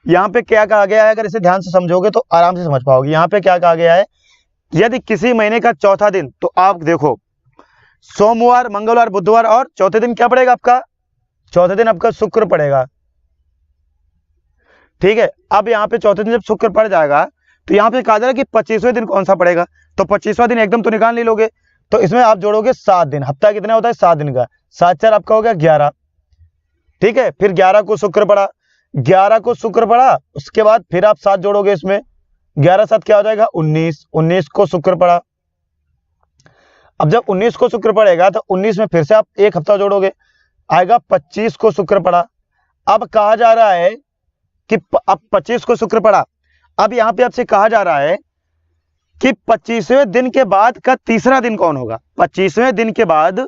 यहाँ पे क्या कहा गया है, अगर इसे ध्यान से समझोगे तो आराम से समझ पाओगे। यहाँ पे क्या कहा गया है, यदि किसी महीने का चौथा दिन, तो आप देखो सोमवार, मंगलवार, बुधवार, और चौथे दिन क्या पड़ेगा आपका, चौथे दिन आपका शुक्र पड़ेगा। ठीक है, अब यहाँ पे चौथे दिन जब शुक्र पड़ जाएगा तो यहाँ पे कहा जा रहा है कि 25वें दिन कौन सा पड़ेगा। तो 25वां दिन एकदम तो निकाल नहीं लोगे, तो इसमें आप जोड़ोगे 7 दिन। हफ्ता कितना होता है, 7 दिन का, 7 4 आपका हो गया 11। ठीक है, फिर 11 को शुक्र पड़ा, 11 को शुक्र पड़ा, उसके बाद फिर आप 7 जोड़ोगे इसमें, 11 7 क्या हो जाएगा 19, 19 को शुक्र पड़ा। अब जब 19 को शुक्र पड़ेगा तो 19 में फिर से आप एक हफ्ता जोड़ोगे, आएगा 25 को शुक्र पड़ा। अब कहा जा रहा है कि अब 25 को शुक्र पड़ा, अब यहां पे आपसे कहा जा रहा है कि 25वें दिन के बाद का तीसरा दिन कौन होगा, 25वें दिन के बाद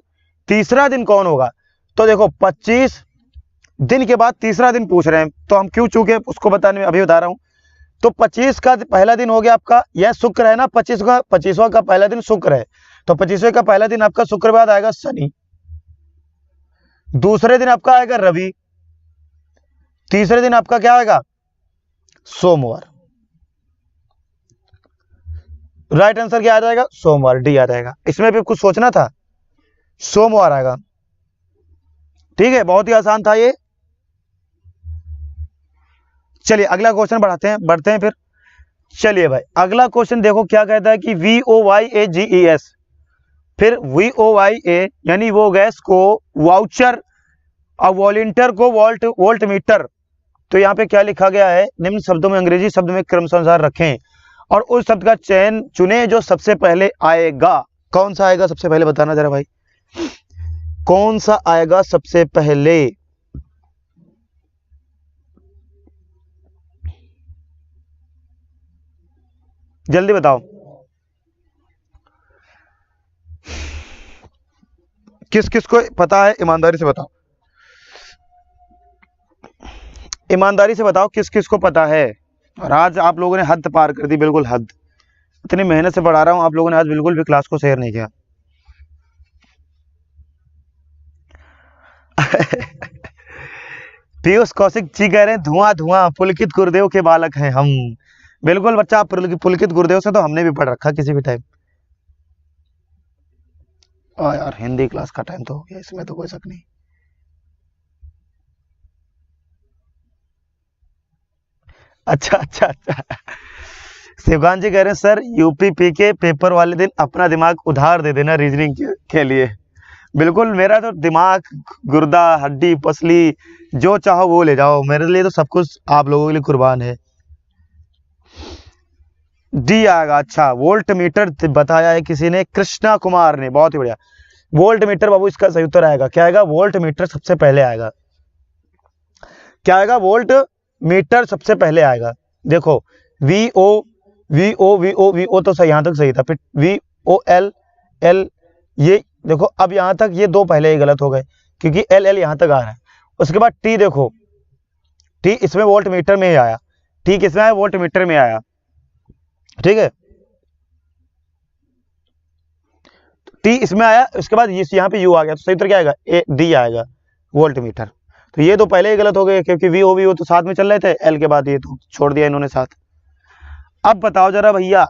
तीसरा दिन कौन होगा। तो देखो 25 दिन के बाद तीसरा दिन पूछ रहे हैं, तो हम क्यों चूके उसको बताने में अभी बता रहा हूं। तो 25 का पहला दिन हो गया आपका, यह शुक्र है ना, 25वां का पहला दिन शुक्र है, तो 25वें का पहला दिन आपका शुक्र बाद आएगा शनि, दूसरे दिन आपका आएगा रवि, तीसरे दिन आपका क्या आएगा, सोमवार। राइट आंसर क्या आ जाएगा, सोमवार, डी आ जाएगा। इसमें भी कुछ सोचना था, सोमवार आएगा। ठीक है, बहुत ही आसान था ये। चलिए अगला क्वेश्चन बढ़ते हैं फिर। चलिए भाई अगला क्वेश्चन देखो क्या कहता है कि VOYAGES, फिर VOYA यानी वो गैस को वाउचर और वॉलंटियर को वोल्ट मीटर। तो यहाँ पे क्या लिखा गया है, निम्न शब्दों में अंग्रेजी शब्द में क्रमानुसार रखें और उस शब्द का चयन चुने जो सबसे पहले आएगा। कौन सा आएगा सबसे पहले बताना जरा भाई, कौन सा आएगा सबसे पहले। जल्दी बताओ, किस किस को पता है, ईमानदारी से बताओ, ईमानदारी से बताओ किस किस को पता है। और आज आप लोगों ने हद पार कर दी, बिल्कुल हद। इतनी मेहनत से पढ़ा रहा हूं, आप लोगों ने आज बिल्कुल भी क्लास को शेयर नहीं किया। पीयूष कौशिक जी कह रहे हैं धुआं धुआं पुलकित गुरुदेव के बालक हैं हम। बिल्कुल बच्चा, पुलकित गुरुदेव से तो हमने भी पढ़ रखा किसी भी टाइम। यार हिंदी क्लास का टाइम तो हो गया, इसमें तो कोई शक नहीं। अच्छा अच्छा अच्छा, शिवकांत जी कह रहे हैं सर यूपीपी के पेपर वाले दिन अपना दिमाग उधार दे देना रीजनिंग के लिए। बिल्कुल, मेरा तो दिमाग, गुर्दा, हड्डी, पसली जो चाहो वो ले जाओ, मेरे लिए तो सब कुछ आप लोगों के लिए कुर्बान है। डी आएगा। अच्छा, वोल्ट मीटर बताया है किसी ने, कृष्णा कुमार ने, बहुत ही बढ़िया। वोल्ट मीटर बाबू इसका सही उत्तर आएगा। क्या आएगा? वोल्ट मीटर सबसे पहले आएगा। क्या आएगा? वोल्ट मीटर सबसे पहले आएगा। देखो VO VO तो सही, यहां तक सही था। फिर VOL L, ये देखो अब यहां तक ये दो पहले ही गलत हो गए क्योंकि LL यहां तक आ रहा है। उसके बाद T, देखो T इसमें वोल्ट मीटर में ही आया। T किसमें आया? वोल्ट मीटर में आया। ठीक है, T इसमें आया। उसके बाद यहाँ पे U आ गया, तो सही उत्तर क्या आएगा? D आएगा, वोल्ट मीटर। तो ये तो पहले ही गलत हो गए क्योंकि VO तो साथ में चल रहे थे, L के बाद ये तो छोड़ दिया इन्होंने साथ। अब बताओ जरा भैया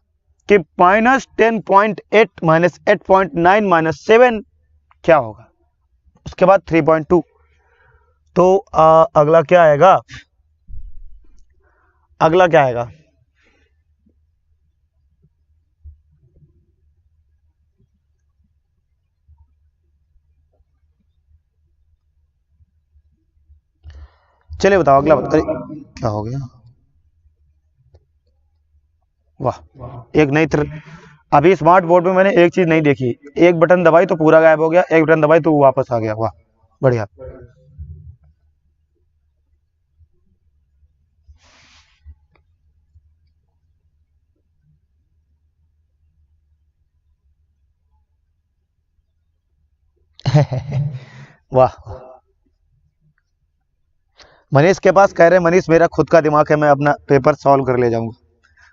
कि -10.8 -8.9 -7 क्या होगा? उसके बाद 3.2। तो अगला क्या आएगा? अगला क्या आएगा? चलिए बताओ, अगला बताओ। क्या हो गया? वाह, एक नई अभी स्मार्ट बोर्ड में मैंने एक चीज नहीं देखी, एक बटन दबाई तो पूरा गायब हो गया, एक बटन दबाई तो वापस आ गया। वाह बढ़िया। वाह, मनीष के पास कह रहे हैं, मनीष मेरा खुद का दिमाग है, मैं अपना पेपर सॉल्व कर ले जाऊंगा।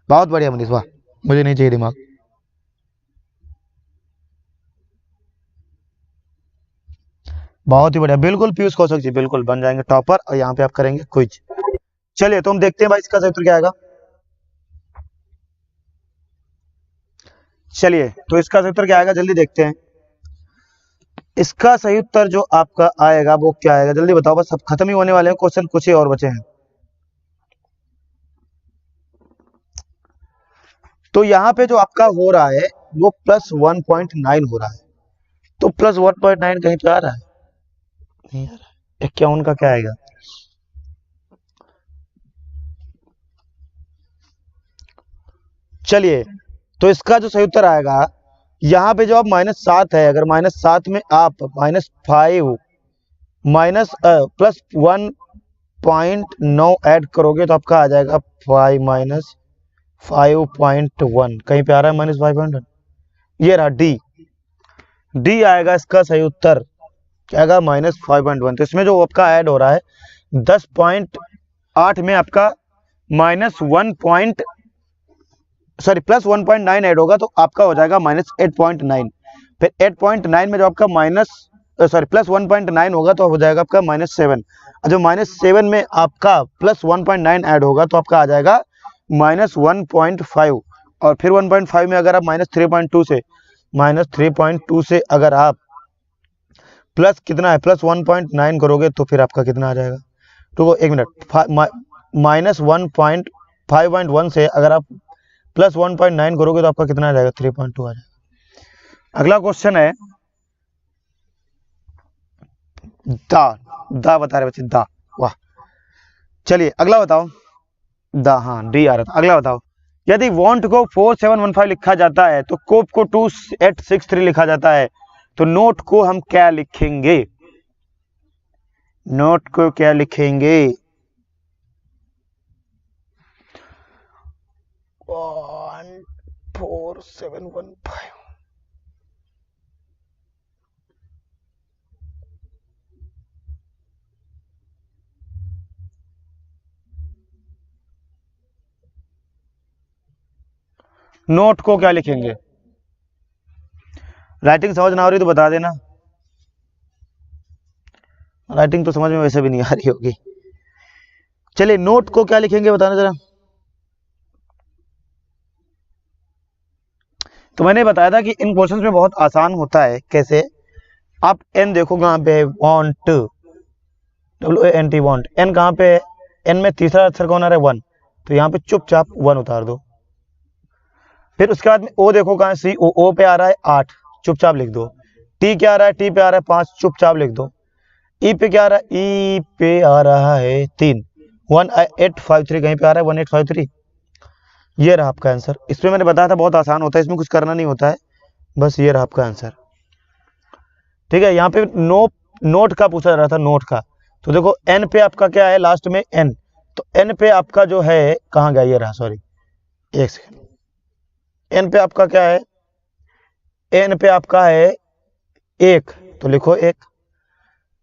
बहुत बढ़िया मनीष, वाह, मुझे नहीं चाहिए दिमाग। बहुत ही बढ़िया, बिल्कुल पीयूष कौशिक जी, बिल्कुल बन जाएंगे टॉपर। और यहाँ पे आप करेंगे क्विज। चलिए तो हम देखते हैं भाई इसका सही उत्तर क्या आएगा। चलिए तो इसका सही उत्तर क्या आएगा, जल्दी देखते हैं। इसका सही उत्तर जो आपका आएगा वो क्या आएगा, जल्दी बताओ, बस सब खत्म ही होने वाले हैं क्वेश्चन, कुछ ही और बचे हैं। तो यहाँ पे जो आपका हो रहा है वो +1.9 हो रहा है। तो +1.9 कहीं पे आ रहा है? नहीं आ रहा है। 51 का क्या आएगा? चलिए तो इसका जो सही उत्तर आएगा, यहाँ पे जो आप -7 है, अगर -7 में आप -5 +1.9 ऐड करोगे तो आपका आ जाएगा 5 -5.1। कहीं पे आ रहा है -5.1? ये रहा डी आएगा इसका सही उत्तर। क्या आएगा? -5.1। तो इसमें जो आपका ऐड हो रहा है 10.8 में आपका +1.9 ऐड होगा तो आपका हो जाएगा -8.9। फिर 8.9 में जो आपका +1.9 होगा तो हो जाएगा आपका -7। जो -7 में आपका +1.9 ऐड होगा तो आपका आ जाएगा -1.5। और फिर 1.5 में अगर आप -3.2 से अगर आप प्लस कितना है +1.9 करोगे तो फिर आपका कितना आ जाएगा? तो एक मिनट, -1.5.1 से अगर आप प्लस 1.9 करोगे तो आपका कितना आ जाएगा, 3.2 आ जाएगा। अगला क्वेश्चन है दा, दा बता रहे बच्चे, दा, वाह। चलिए अगला बताओ, दा, हाँ डी आ रहा था। अगला बताओ, यदि वांट को 4715 लिखा जाता है तो कोप को 2863 लिखा जाता है, तो नोट को हम क्या लिखेंगे, नोट को क्या लिखेंगे? 14715 नोट को क्या लिखेंगे? राइटिंग समझ ना आ रही तो बता देना, राइटिंग तो समझ में वैसे भी नहीं आ रही होगी। चलिए नोट को क्या लिखेंगे बताना जरा। तो मैंने बताया था कि इन क्वेश्चंस में बहुत आसान होता है। कैसे? आप एन देखो कहाँ पे है, वांट, WANT, वांट, एन कहाँ पे है, एन में तीसरा अक्षर कौन आ रहा है, 1, तो यहाँ पे चुपचाप 1 उतार दो। फिर उसके बाद में ओ देखो कहाँ है, ओ पे आ रहा है 8, चुपचाप लिख दो। टी क्या आ रहा है, टी पे आ रहा है 5, चुपचाप लिख दो। ई पे क्या आ रहा है, ई पे आ रहा है 3, 1853 कहीं पे आ रहा है 1853। ये रहा आपका आंसर। इसमें मैंने बताया था बहुत आसान होता है, इसमें कुछ करना नहीं होता है, बस ये रहा आपका आंसर। ठीक है, यहाँ पे नोट का पूछा जा रहा था, नोट का। तो देखो एन पे आपका क्या है, लास्ट में एन, तो एन पे आपका जो है कहाँ गया, ये रहा, सॉरी एक सेकेंड, एन पे आपका क्या है, एन पे आपका है 1, तो लिखो 1।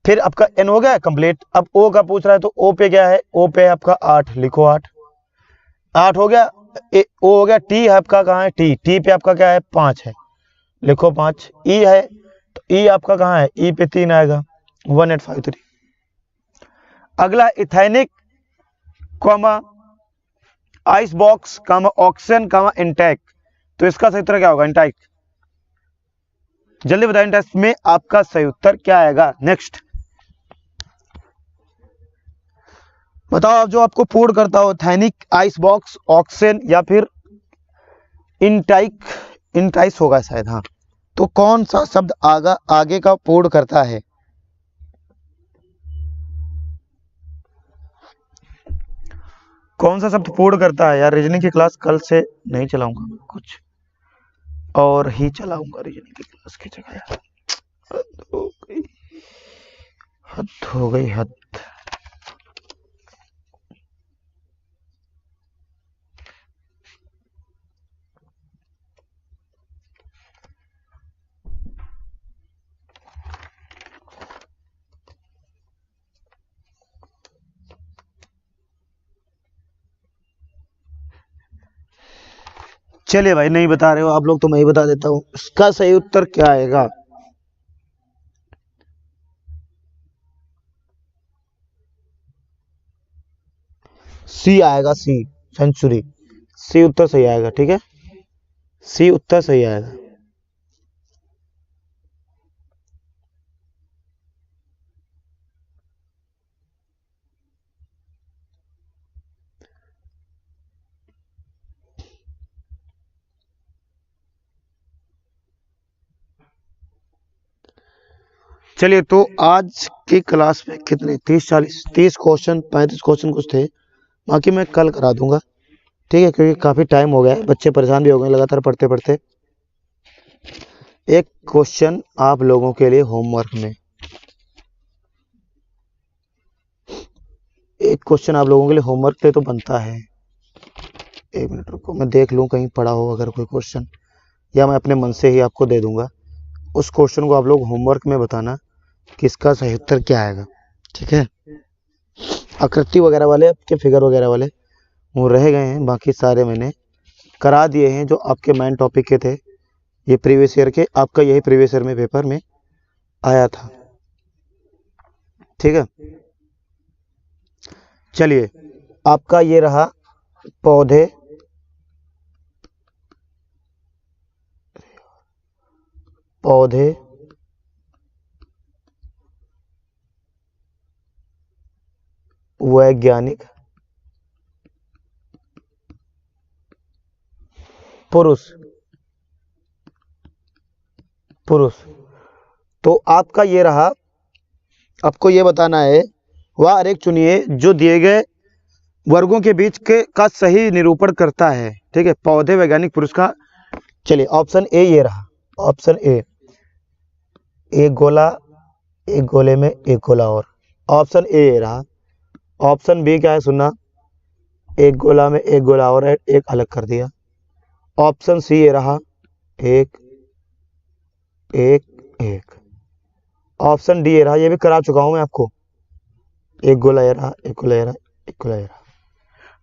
फिर आपका एन हो गया कंप्लीट। अब ओ का पूछ रहा है, तो ओ पे क्या है, ओ पे आपका 8, लिखो 8, 8 हो गया। ओ हो गया। टी आपका कहाँ है, टी, टी पे आपका क्या है, 5 है, लिखो 5। ई है, तो ई आपका कहाँ है, ई पे 3 आएगा, 1853। अगला इथेनिक comma ice box comma oxygen comma इंटैक, तो इसका सही उत्तर क्या होगा, इंटैक। जल्दी बताएं, टेस्ट में आपका सही उत्तर क्या आएगा। नेक्स्ट बताओ, आप जो आपको पूर्ण करता हो, थैनिक, आइस बॉक्स, ऑक्सीजन या फिर इंटाइक, इंटाइस होगा शायद, हाँ, तो कौन सा शब्द आगे का पूर्ण करता है? कौन सा शब्द पूर्ण करता है? यार रीजनिंग की क्लास कल से नहीं चलाऊंगा, कुछ और ही चलाऊंगा रीजनिंग की क्लास की जगह। यार हद हो गई, हद हो गई, हद। चलिए भाई, नहीं बता रहे हो आप लोग तो मैं ही बता देता हूं, इसका सही उत्तर क्या आएगा। सी आएगा, सी, सेंचुरी। सी उत्तर सही आएगा, ठीक है, सी उत्तर सही आएगा। चलिए तो आज की क्लास में कितने, 30 क्वेश्चन, 35 क्वेश्चन कुछ थे, बाकी मैं कल करा दूंगा, ठीक है, क्योंकि काफी टाइम हो गया है, बच्चे परेशान भी हो गए लगातार पढ़ते पढ़ते। एक क्वेश्चन आप लोगों के लिए होमवर्क में, एक क्वेश्चन आप लोगों के लिए होमवर्क पे तो बनता है। एक मिनट रुको, मैं देख लूं कहीं पड़ा हो अगर कोई क्वेश्चन, या मैं अपने मन से ही आपको दे दूंगा। उस क्वेश्चन को आप लोग होमवर्क में बताना कि इसका सही उत्तर क्या आएगा, ठीक है। आकृति वगैरह वाले, आपके फिगर वगैरह वाले वो रह गए हैं, बाकी सारे मैंने करा दिए हैं जो आपके मेन टॉपिक के थे। ये प्रीवियस ईयर के, आपका यही प्रीवियस ईयर में पेपर में आया था, ठीक है। चलिए आपका ये रहा पौधे, पौधे वैज्ञानिक पुरुष, पुरुष। तो आपका ये रहा, आपको ये बताना है वह आरेख चुनिए जो दिए गए वर्गों के बीच के का सही निरूपण करता है। ठीक है, पौधे वैज्ञानिक पुरुष का। चलिए ऑप्शन ए ये रहा, ऑप्शन ए, एक गोला, एक गोले में एक गोला और। ऑप्शन ए ये रहा। ऑप्शन बी क्या है सुनना, एक गोला में एक गोला और है, एक अलग कर दिया। ऑप्शन सी ये रहा, एक एक एक। ऑप्शन डी ये रहा, ये भी करा चुका हूं मैं आपको, एक गोला ये रहा, एक गोला ये रहा, एक गोला ये रहा।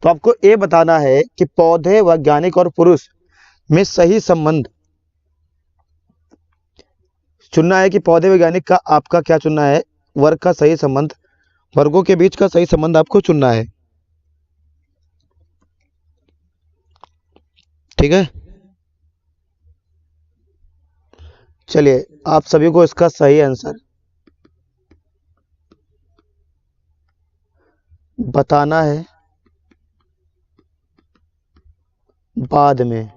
तो आपको ये बताना है कि पौधे वैज्ञानिक और पुरुष में सही संबंध चुनना है, कि पौधे वैज्ञानिक का आपका क्या चुनना है, वर्ग का सही संबंध, वर्गों के बीच का सही संबंध आपको चुनना है। ठीक है, चलिए आप सभी को इसका सही आंसर बताना है बाद में,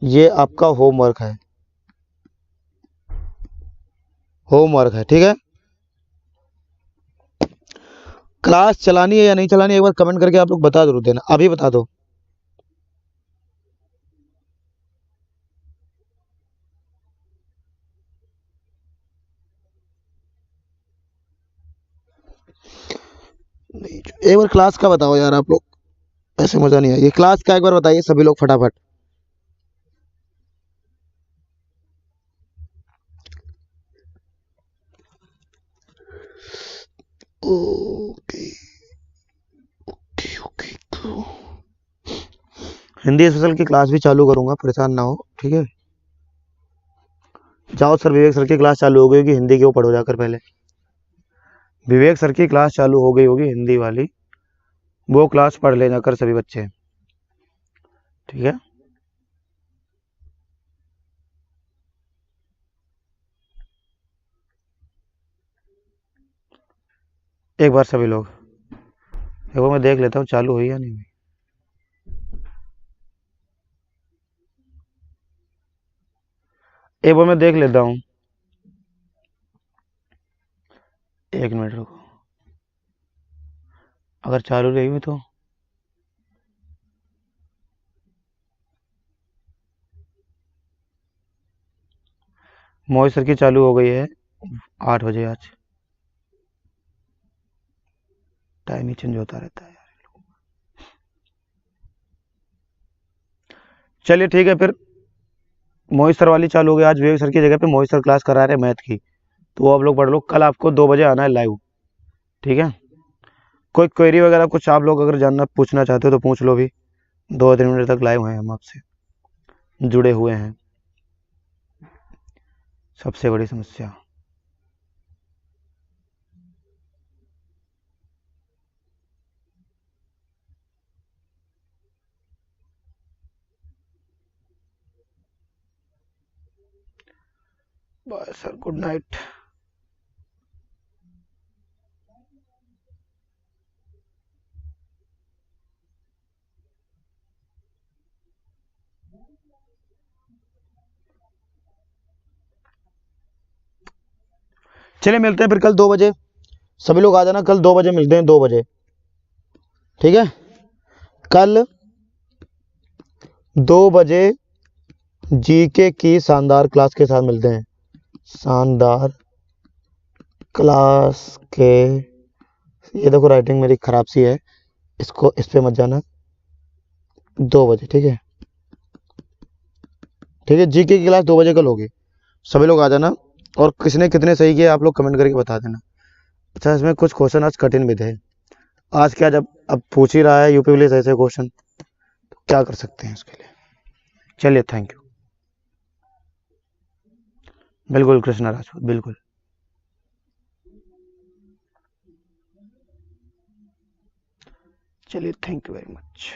ये आपका होमवर्क है, होमवर्क है। ठीक है, क्लास चलानी है या नहीं चलानी है एक बार कमेंट करके आप लोग बता जरूर देना, अभी बता दो। नहीं, एक बार क्लास का बताओ यार आप लोग, ऐसे मजा नहीं आएगी। क्लास का एक बार बताइए सभी लोग फटाफट। Okay okay okay. Hindi special की क्लास भी चालू करूंगा, परेशान ना हो। ठीक है, जाओ सर, विवेक सर की क्लास चालू हो गई होगी हिंदी की, वो पढ़ो जाकर पहले। विवेक सर की क्लास चालू हो गई होगी हिंदी वाली, वो क्लास पढ़ ले जाकर सभी बच्चे। ठीक है, एक बार सभी लोग, देखो मैं देख लेता हूँ चालू हुई या नहीं हुई। एक बार मैं देख लेता हूँ, एक मिनट रुको, अगर चालू रही हुई तो। मोहित सर की चालू हो गई है 8 बजे, आज टाइम ही चेंज होता रहता है यार। चलिए ठीक है फिर, मोहित सर वाली चालू हो गई आज, विवेक सर की जगह पे मोहित सर क्लास करा रहे हैं मैथ की, तो वो आप लोग पढ़ लो। कल आपको 2 बजे आना है लाइव। ठीक है, कोई क्वेरी वगैरह कुछ आप लोग अगर जानना पूछना चाहते हो तो पूछ लो भी, 2-3 मिनट तक लाइव हैं हम आपसे जुड़े हुए हैं। सबसे बड़ी समस्या, बाय सर, गुड नाइट। चलिए मिलते हैं फिर कल 2 बजे, सभी लोग आ जाना, कल 2 बजे मिलते हैं, 2 बजे। ठीक है, कल 2 बजे जीके की शानदार क्लास के साथ मिलते हैं, शानदार क्लास के। ये देखो राइटिंग मेरी खराब सी है, इसको इस पे मत जाना, 2 बजे। ठीक है, ठीक है, जीके की क्लास 2 बजे कल होगी, सभी लोग आ जाना। और किसने कितने सही किए आप लोग कमेंट करके बता देना। अच्छा, इसमें कुछ क्वेश्चन आज कठिन भी थे, आज क्या, जब अब पूछ ही रहा है यूपी पुलिस ऐसे क्वेश्चन, तो क्या कर सकते हैं इसके लिए। चलिए थैंक यू। बिल्कुल कृष्णा राजपूत, बिल्कुल। चलिए थैंक यू वेरी मच।